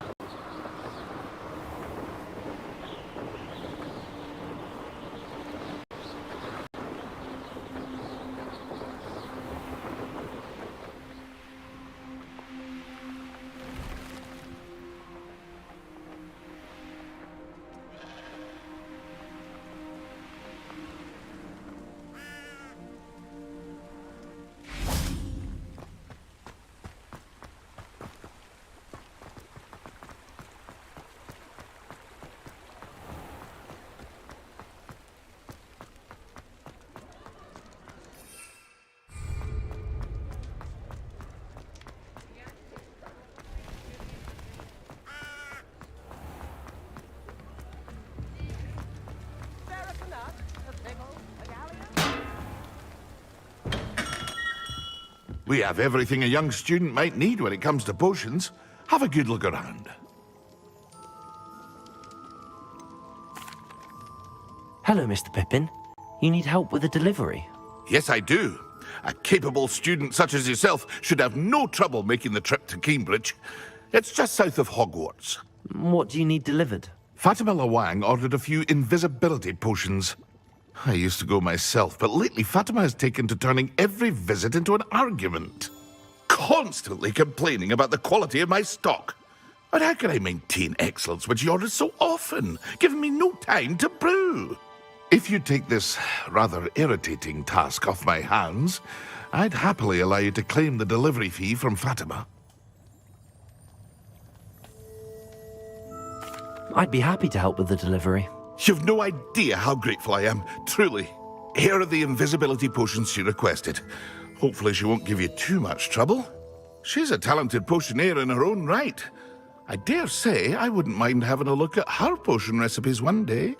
We have everything a young student might need when it comes to potions. Have a good look around. Hello, Mr. Pippin. You need help with a delivery? Yes, I do. A capable student such as yourself should have no trouble making the trip to Cambridge. It's just south of Hogwarts. What do you need delivered? Fatima Lawang ordered a few invisibility potions. I used to go myself, but lately Fatima has taken to turning every visit into an argument. Constantly complaining about the quality of my stock. But how can I maintain excellence when she orders so often, giving me no time to brew? If you take this rather irritating task off my hands, I'd happily allow you to claim the delivery fee from Fatima. I'd be happy to help with the delivery. You've no idea how grateful I am, truly. Here are the invisibility potions she requested. Hopefully she won't give you too much trouble. She's a talented potioneer in her own right. I dare say I wouldn't mind having a look at her potion recipes one day.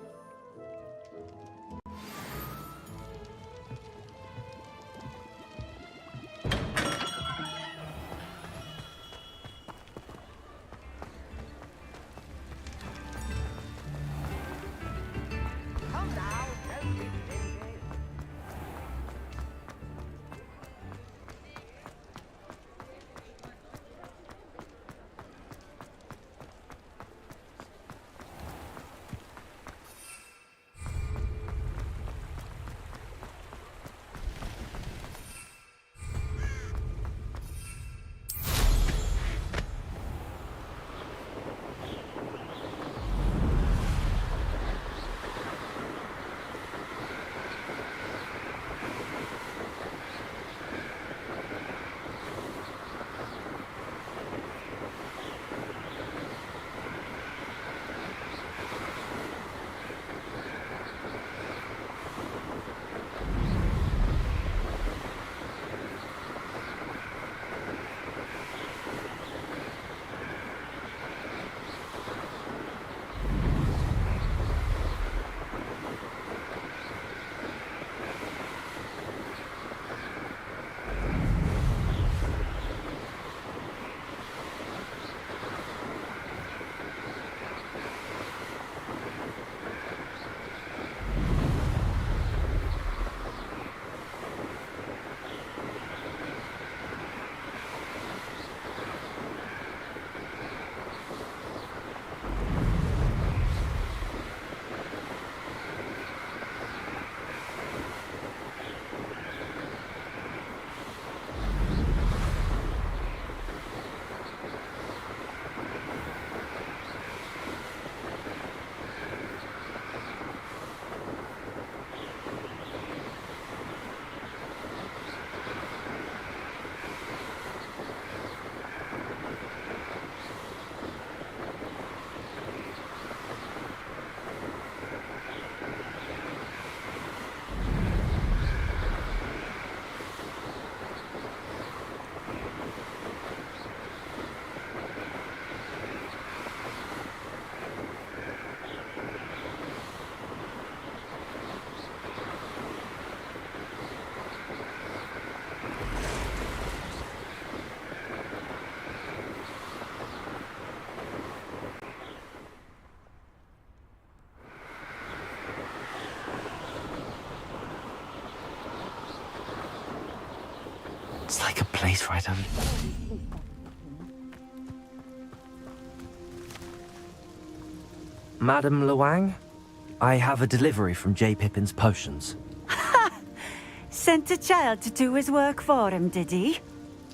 face right on. Madam Luang, I have a delivery from J. Pippin's Potions. Sent a child to do his work for him, did he?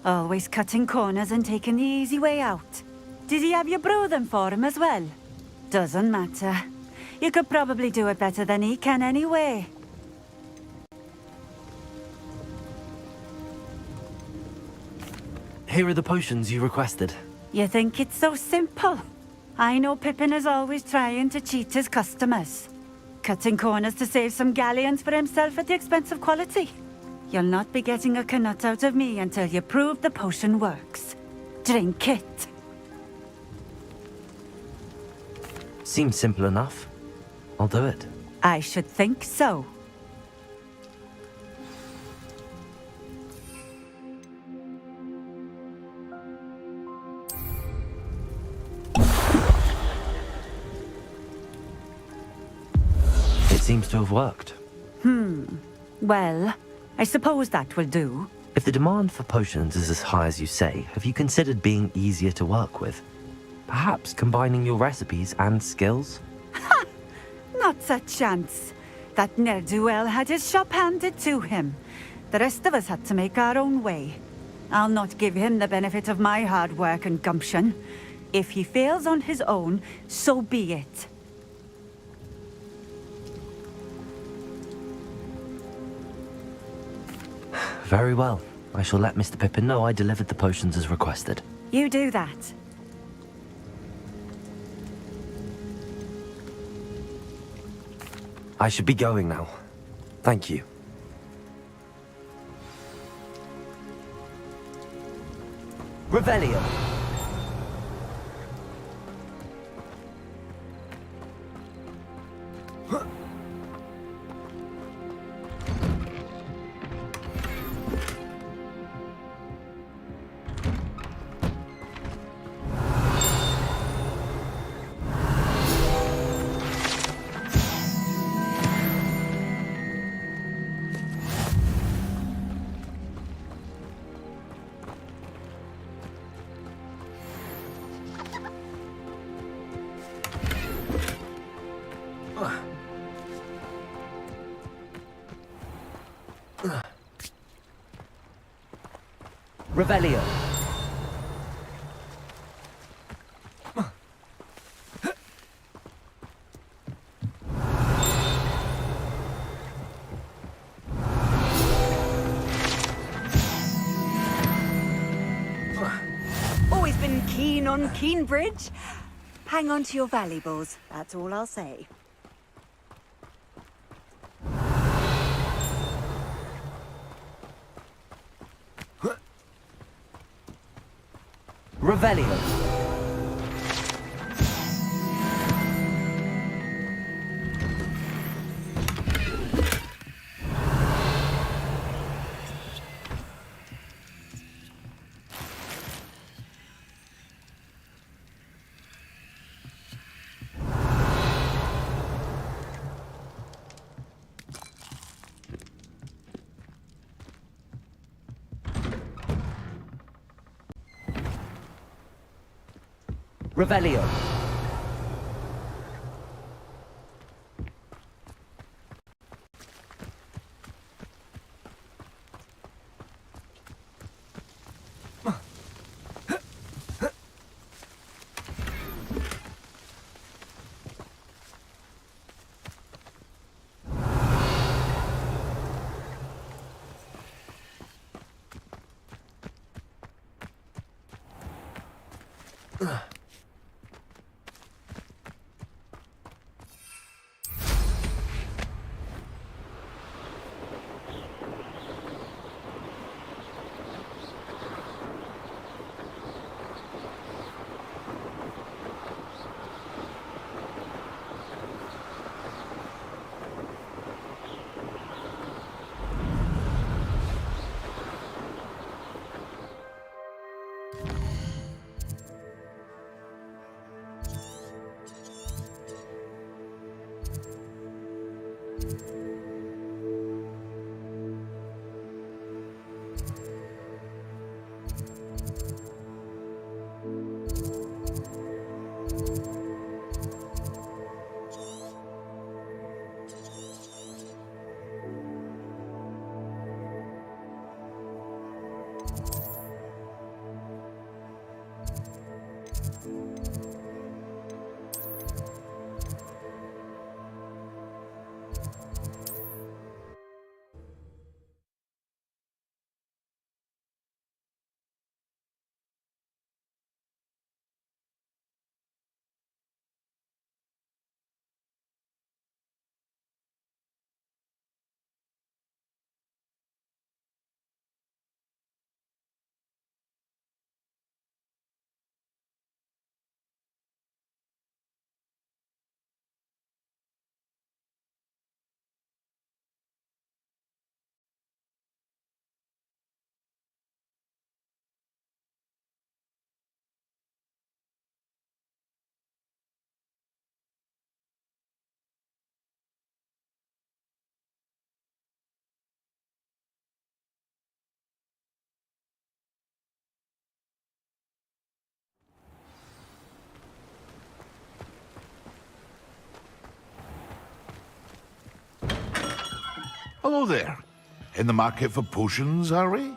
Always cutting corners and taking the easy way out. Did he have you brew them for him as well? Doesn't matter. You could probably do it better than he can anyway. Here are the potions you requested. You think it's so simple? I know Pippin is always trying to cheat his customers. Cutting corners to save some galleons for himself at the expense of quality. You'll not be getting a canut out of me until you prove the potion works. Drink it. Seems simple enough. I'll do it. I should think so. It seems to have worked. Well, I suppose that will do. If the demand for potions is as high as you say, have you considered being easier to work with? Perhaps combining your recipes and skills? Not a chance. That ne'er-do-well had his shop handed to him. The rest of us had to make our own way. I'll not give him the benefit of my hard work and gumption. If he fails on his own, so be it. Very well. I shall let Mr. Pippin know I delivered the potions as requested. You do that. I should be going now. Thank you. Revelio. Revelio. Always been keen on Keenbridge. Hang on to your valuables, that's all I'll say. Revelio. Revelio. Hello there. In the market for potions, are we?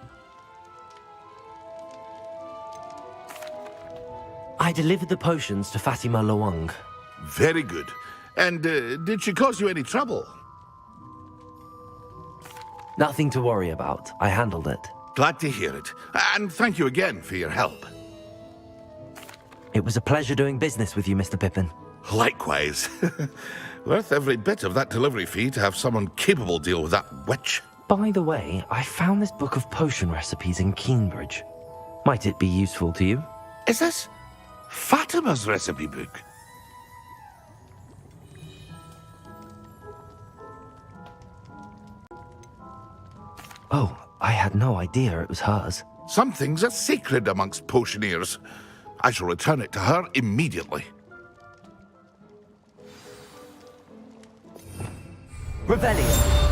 I delivered the potions to Fatima Lawang. Very good. And did she cause you any trouble? Nothing to worry about. I handled it. Glad to hear it. And thank you again for your help. It was a pleasure doing business with you, Mr. Pippin. Likewise. Worth every bit of that delivery fee to have someone capable deal with that witch. By the way, I found this book of potion recipes in Keenbridge. Might it be useful to you? Is this Fatima's recipe book? Oh, I had no idea it was hers. Some things are sacred amongst potioneers. I shall return it to her immediately. Revelio.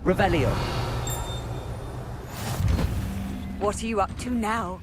Revelio. What are you up to now?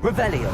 Revelio.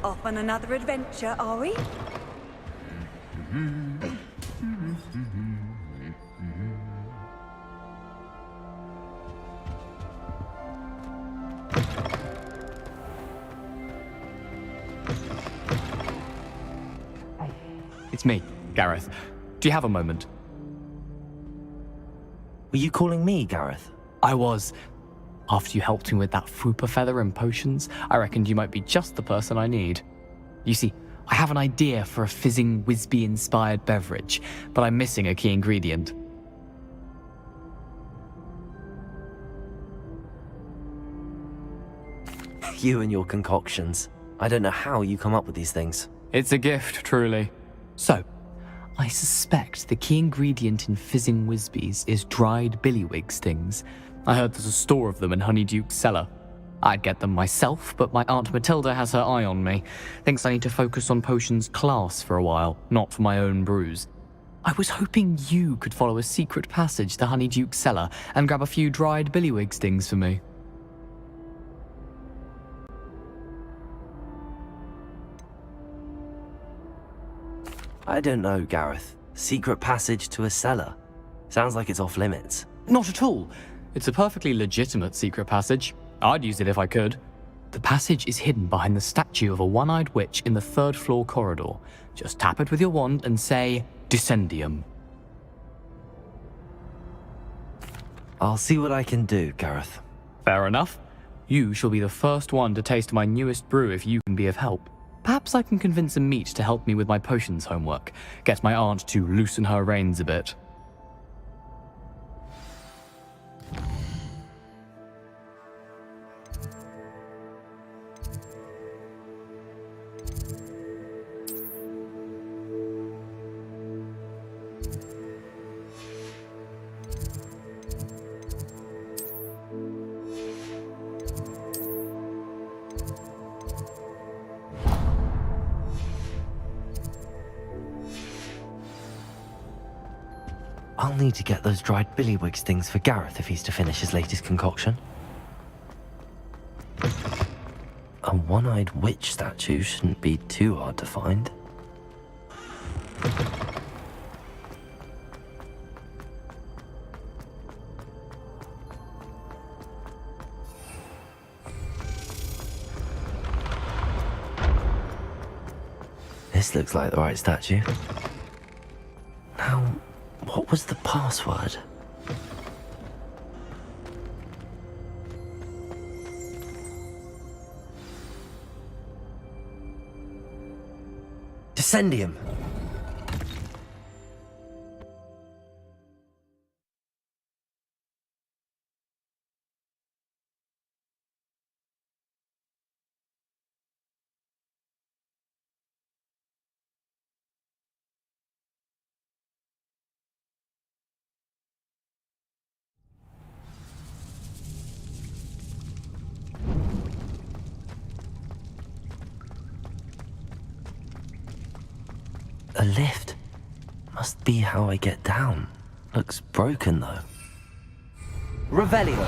Off on another adventure, are we? It's me, Gareth. Do you have a moment? Were you calling me, Gareth? I was. After you helped me with that Fupa feather and potions, I reckoned you might be just the person I need. You see, I have an idea for a fizzing Wisby-inspired beverage, but I'm missing a key ingredient. You and your concoctions. I don't know how you come up with these things. It's a gift, truly. So, I suspect the key ingredient in fizzing Wisbies is dried billywig stings. I heard there's a store of them in Honeyduke's cellar. I'd get them myself, but my Aunt Matilda has her eye on me. Thinks I need to focus on potions class for a while, not for my own brews. I was hoping you could follow a secret passage to Honeyduke's cellar and grab a few dried billywig stings for me. I don't know, Gareth. Secret passage to a cellar. Sounds like it's off limits. Not at all. It's a perfectly legitimate secret passage. I'd use it if I could. The passage is hidden behind the statue of a one-eyed witch in the third-floor corridor. Just tap it with your wand and say, Descendium. I'll see what I can do, Gareth. Fair enough. You shall be the first one to taste my newest brew if you can be of help. Perhaps I can convince a meat to help me with my potions homework. Get my aunt to loosen her reins a bit. I'll need to get those dried billywig stings for Gareth if he's to finish his latest concoction. A one-eyed witch statue shouldn't be too hard to find. This looks like the right statue. Now, what was the password? Descendium. A lift. Must be how I get down. Looks broken, though. Revelio.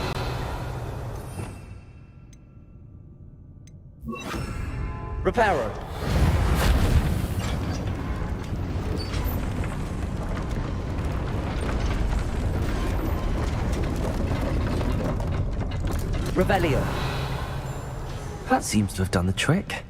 Reparo. Revelio. That seems to have done the trick.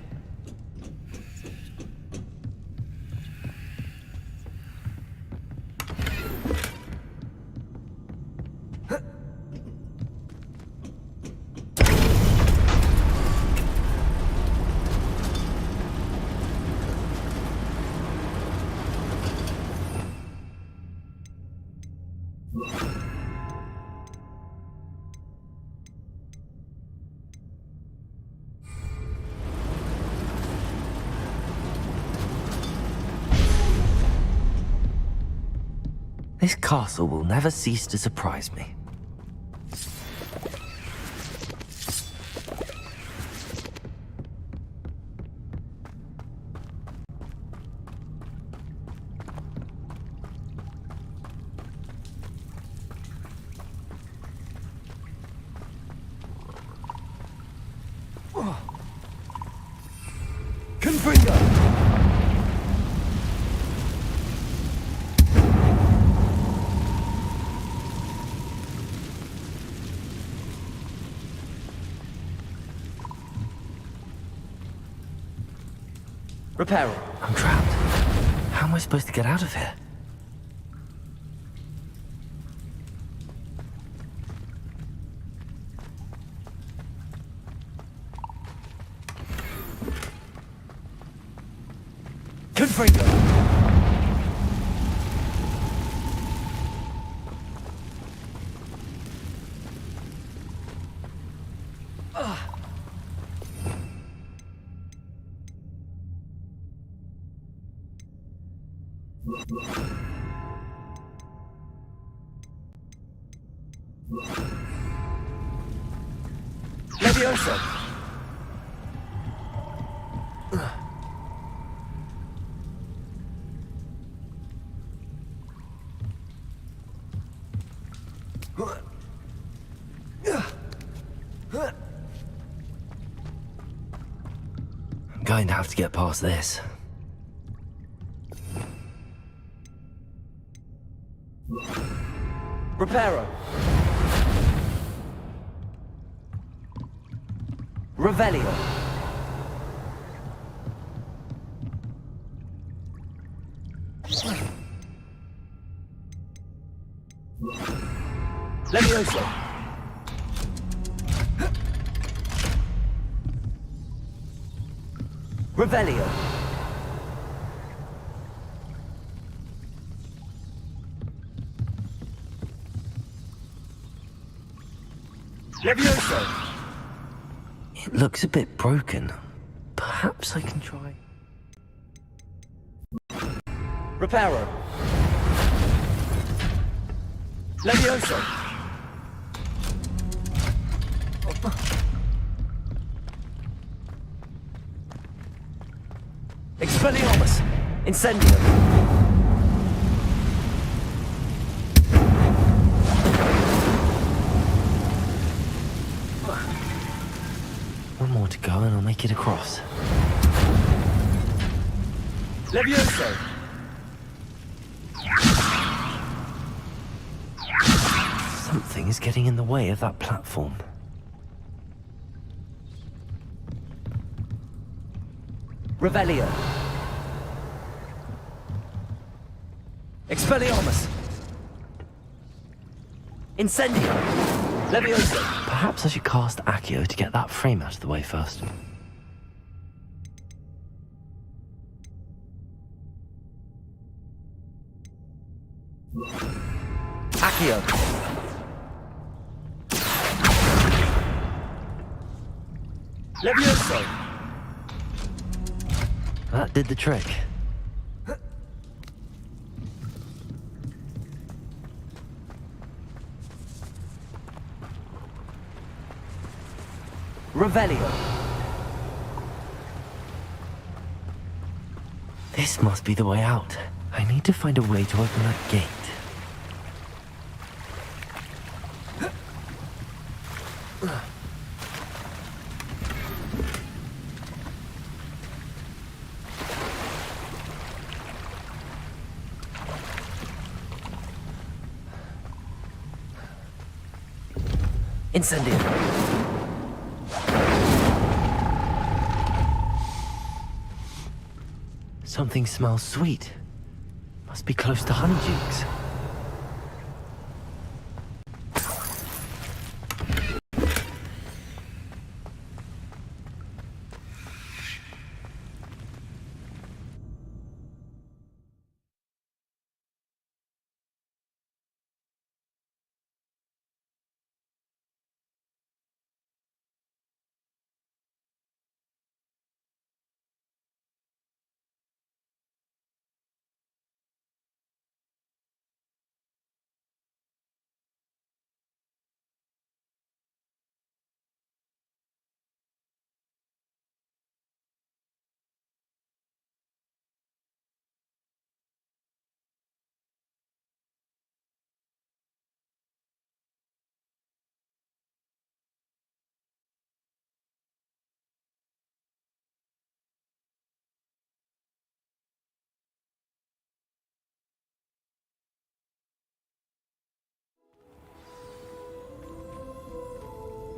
This castle will never cease to surprise me. Confringo! Reparo. I'm trapped. How am I supposed to get out of here? Confringo! Levioso! I'm going to have to get past this. Reparo! Revelio! Levioso! Revelio! Levioso! It looks a bit broken. Perhaps I can try. Reparo! Levioso! Expelliarmus! Incendio! One more to go and I'll make it across. Levioso! Something is getting in the way of that platform. Revelio! Expelliarmus! Incendio! Levioso! Perhaps I should cast Accio to get that frame out of the way first. Accio! Levioso! That did the trick. Revelio! This must be the way out. I need to find a way to open that gate. Incendio! Something smells sweet. Must be close to Honeydukes.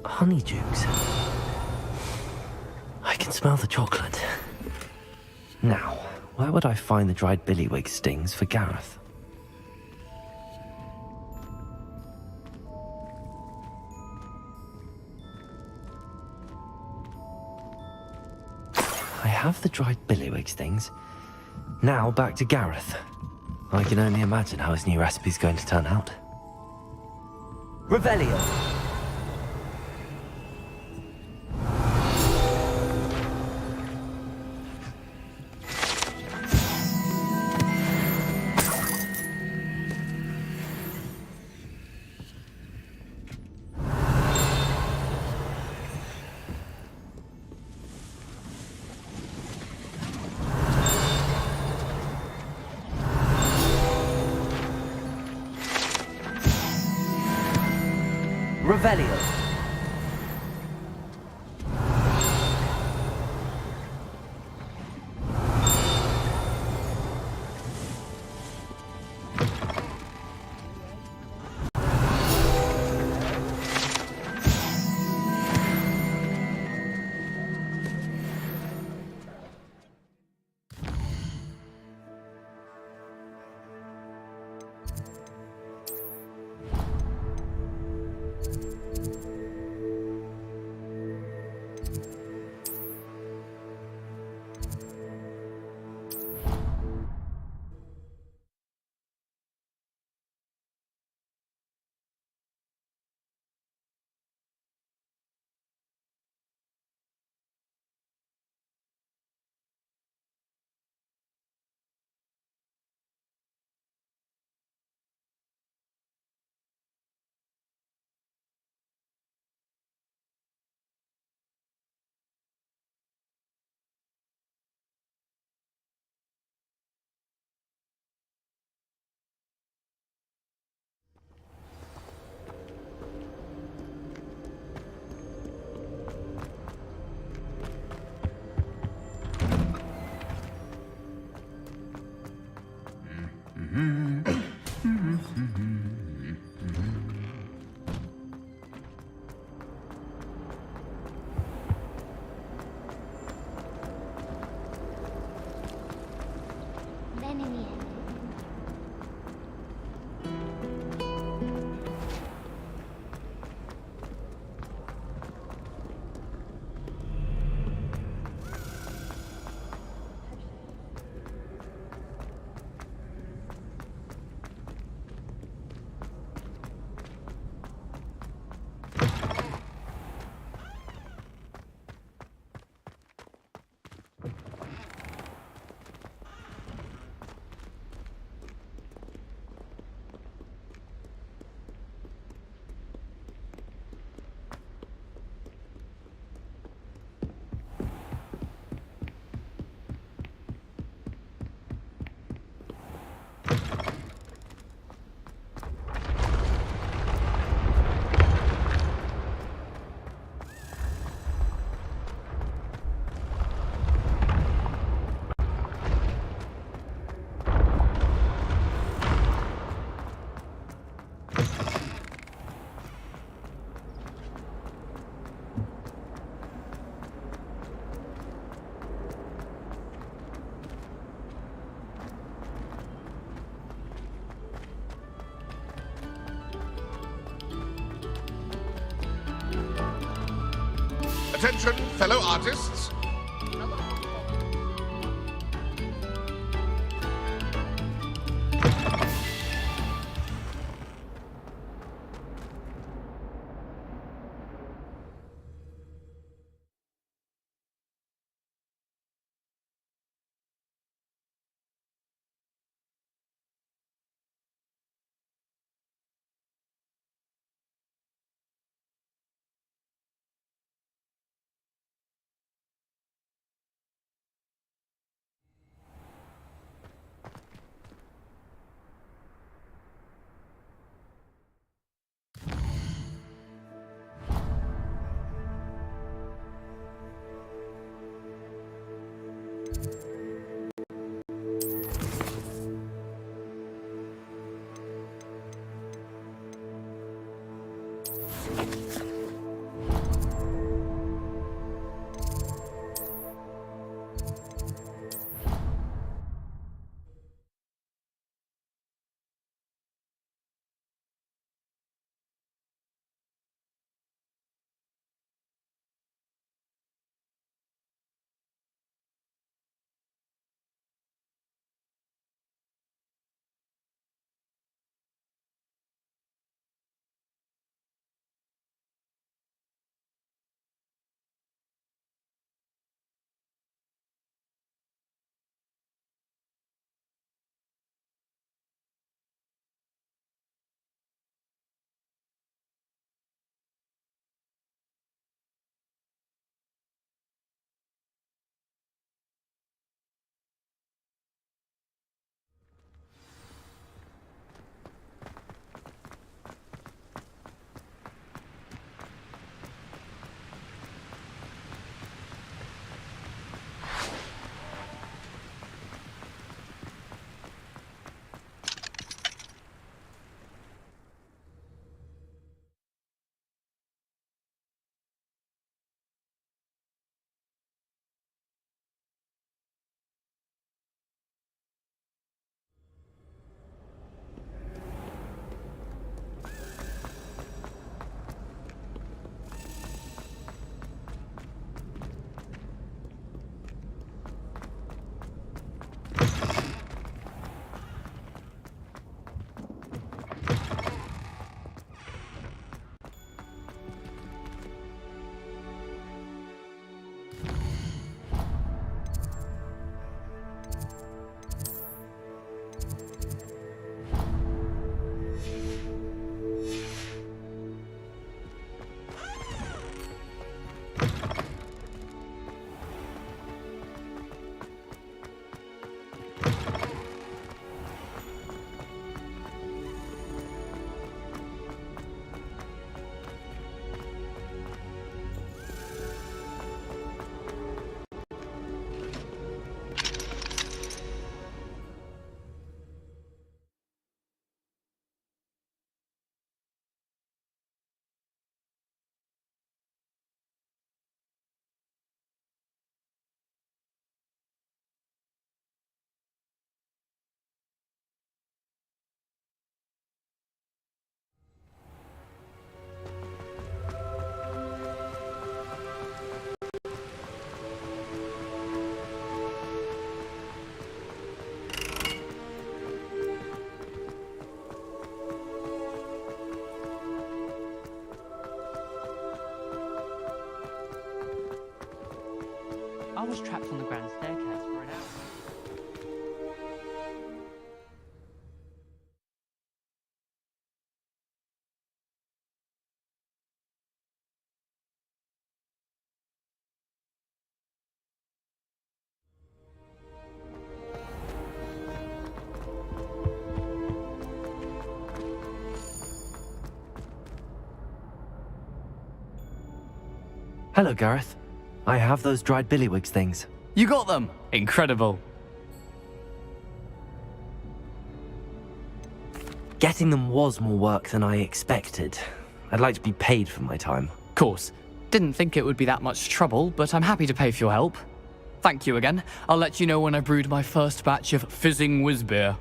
Honeydukes. I can smell the chocolate. Now, where would I find the dried billywig stings for Gareth? I have the dried billywig stings. Now back to Gareth. I can only imagine how his new recipe's going to turn out. Revelio! Revelio. Attention, fellow artists. was trapped on the grand staircase for an hour. Hello, Gareth. I have those dried billywigs things. You got them! Incredible. Getting them was more work than I expected. I'd like to be paid for my time. Course. Didn't think it would be that much trouble, but I'm happy to pay for your help. Thank you again. I'll let you know when I brewed my first batch of fizzing whizbeer.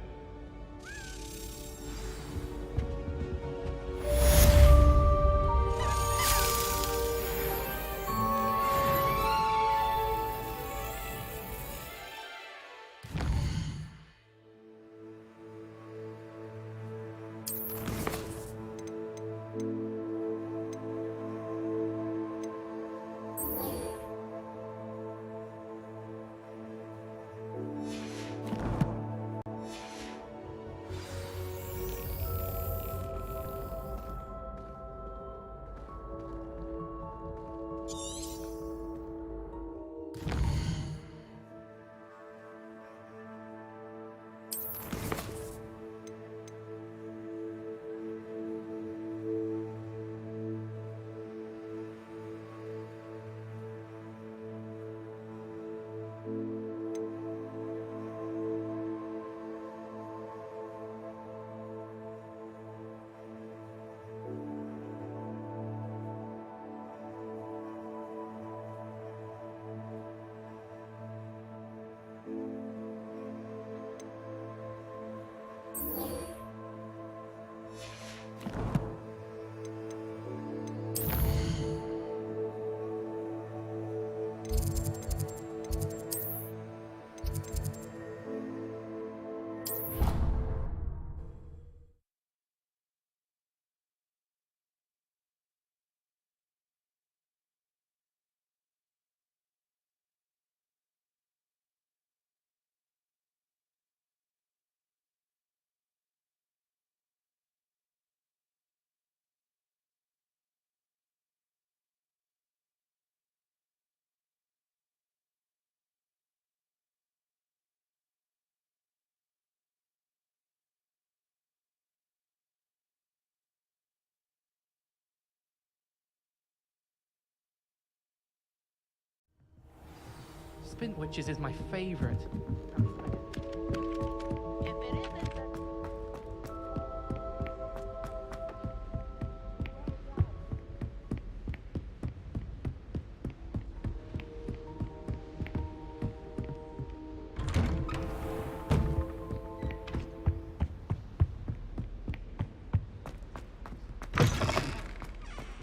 Spint Witches is my favorite.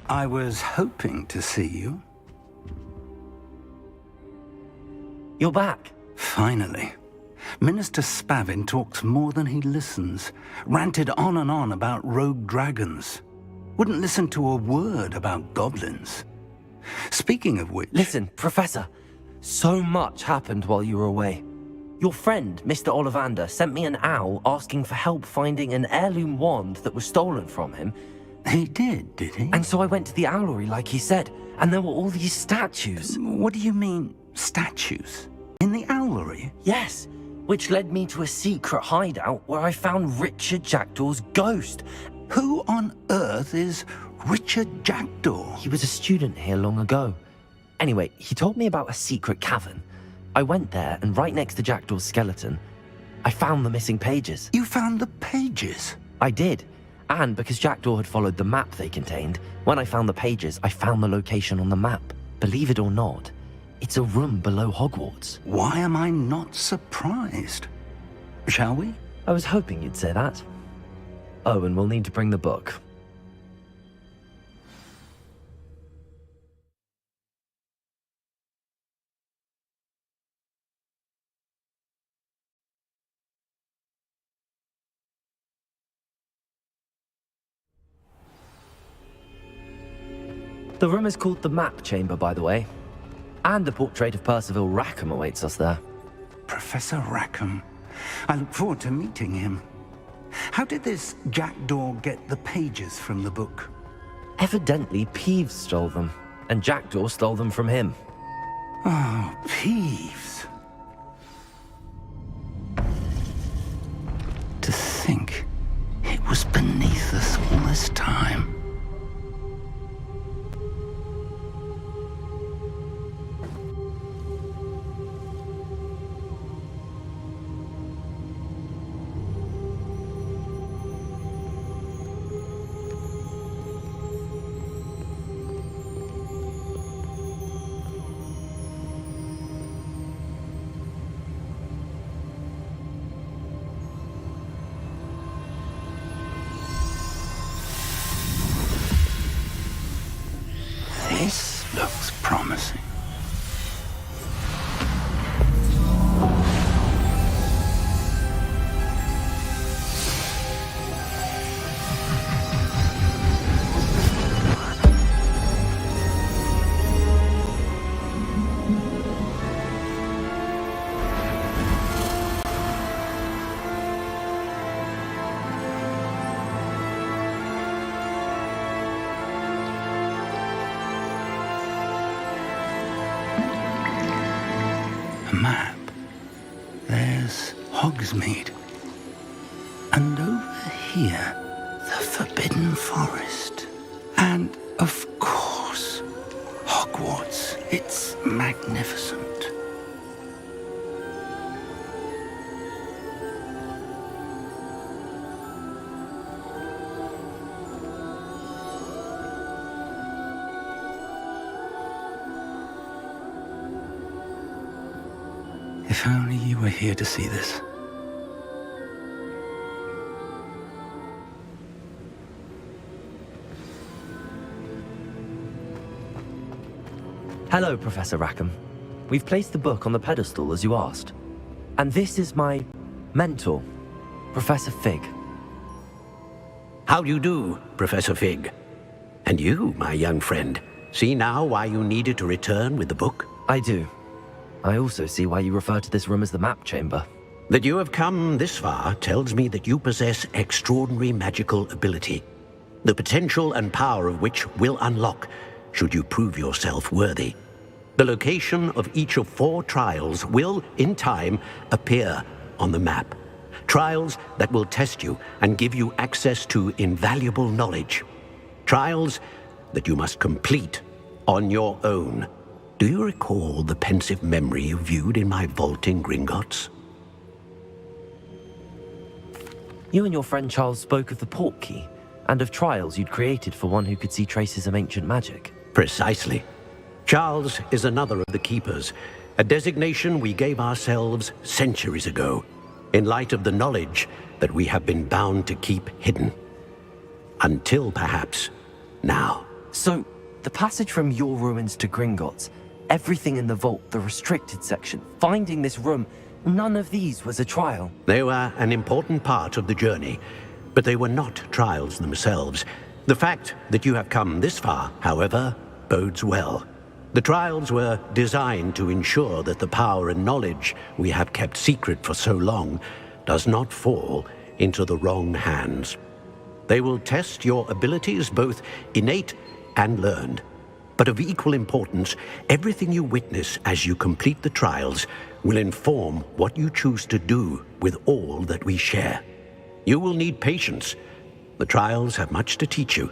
I was hoping to see you. You're back. Finally. Minister Spavin talks more than he listens. Ranted on and on about rogue dragons. Wouldn't listen to a word about goblins. Speaking of which... Listen, Professor. So much happened while you were away. Your friend, Mr. Ollivander, sent me an owl asking for help finding an heirloom wand that was stolen from him. He did he? And so I went to the owlery like he said, and there were all these statues. What do you mean, statues? In the owlery? Yes, which led me to a secret hideout where I found Richard Jackdaw's ghost. Who on earth is Richard Jackdaw? He was a student here long ago. Anyway, he told me about a secret cavern. I went there, and right next to Jackdaw's skeleton, I found the missing pages. You found the pages? I did. And because Jackdaw had followed the map they contained, when I found the pages, I found the location on the map. Believe it or not, it's a room below Hogwarts. Why am I not surprised? Shall we? I was hoping you'd say that. Oh, and we'll need to bring the book. The room is called the Map Chamber, by the way. And a portrait of Percival Rackham awaits us there. Professor Rackham. I look forward to meeting him. How did this jackdaw get the pages from the book? Evidently, Peeves stole them, and Jackdaw stole them from him. Oh, Peeves. To think it was beneath us all this time. This looks promising. Map. There's Hogsmeade. And over here, the Forbidden Forest. And, of course, Hogwarts. It's magnificent. If only you were here to see this. Hello, Professor Rackham. We've placed the book on the pedestal as you asked. And this is my mentor, Professor Fig. How do you do, Professor Fig? And you, my young friend, see now why you needed to return with the book? I do. I also see why you refer to this room as the map chamber. That you have come this far tells me that you possess extraordinary magical ability, the potential and power of which will unlock should you prove yourself worthy. The location of each of 4 trials will, in time, appear on the map. Trials that will test you and give you access to invaluable knowledge. Trials that you must complete on your own. Do you recall the pensive memory you viewed in my vault in Gringotts? You and your friend Charles spoke of the portkey, and of trials you'd created for one who could see traces of ancient magic. Precisely. Charles is another of the Keepers, a designation we gave ourselves centuries ago, in light of the knowledge that we have been bound to keep hidden. Until, perhaps, now. So, the passage from your ruins to Gringotts, everything in the vault, the restricted section, finding this room, none of these was a trial. They were an important part of the journey, but they were not trials themselves. The fact that you have come this far, however, bodes well. The trials were designed to ensure that the power and knowledge we have kept secret for so long does not fall into the wrong hands. They will test your abilities, both innate and learned. But of equal importance, everything you witness as you complete the trials will inform what you choose to do with all that we share. You will need patience. The trials have much to teach you.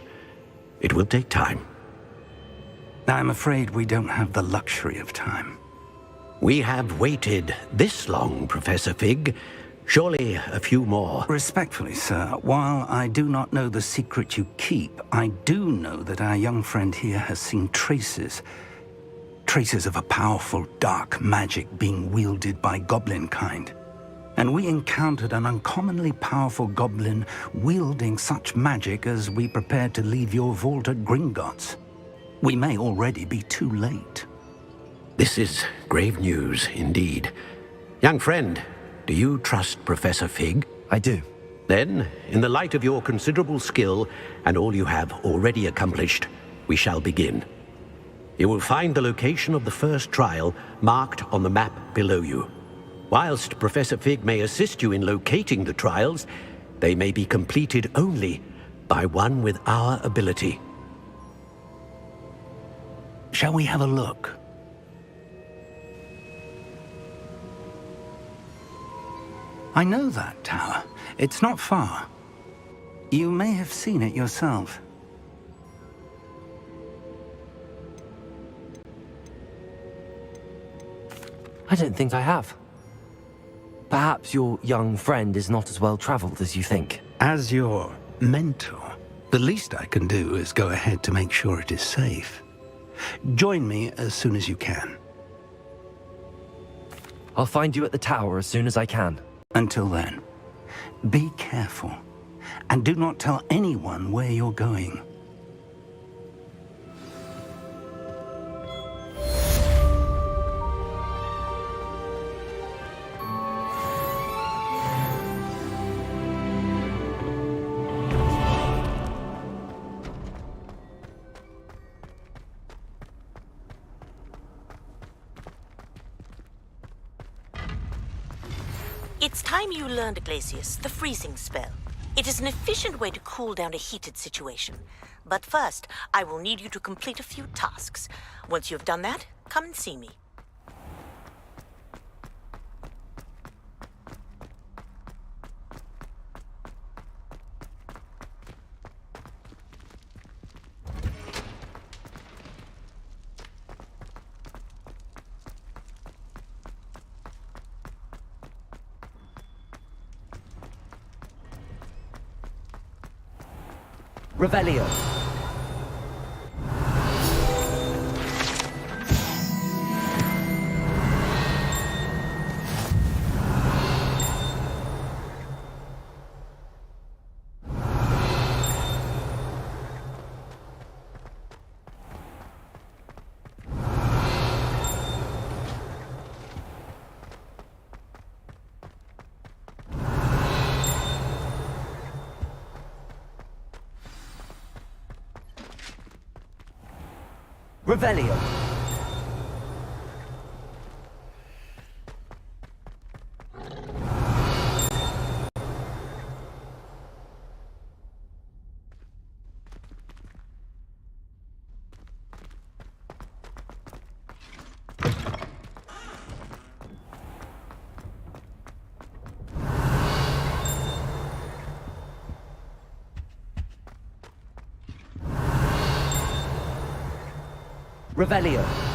It will take time. I'm afraid we don't have the luxury of time. We have waited this long, Professor Fig. Surely a few more. Respectfully, sir, while I do not know the secret you keep, I do know that our young friend here has seen traces of a powerful dark magic being wielded by goblin kind. And we encountered an uncommonly powerful goblin wielding such magic as we prepared to leave your vault at Gringotts. We may already be too late. This is grave news indeed. Young friend, do you trust Professor Fig? I do. Then, in the light of your considerable skill and all you have already accomplished, we shall begin. You will find the location of the first trial marked on the map below you. Whilst Professor Fig may assist you in locating the trials, they may be completed only by one with our ability. Shall we have a look? I know that tower. It's not far. You may have seen it yourself. I don't think I have. Perhaps your young friend is not as well traveled as you think. As your mentor, the least I can do is go ahead to make sure it is safe. Join me as soon as you can. I'll find you at the tower as soon as I can. Until then, be careful, and do not tell anyone where you're going. It's time you learned, Glacius, the freezing spell. It is an efficient way to cool down a heated situation. But first, I will need you to complete a few tasks. Once you've done that, come and see me. Revelio. Revelio. Revelio.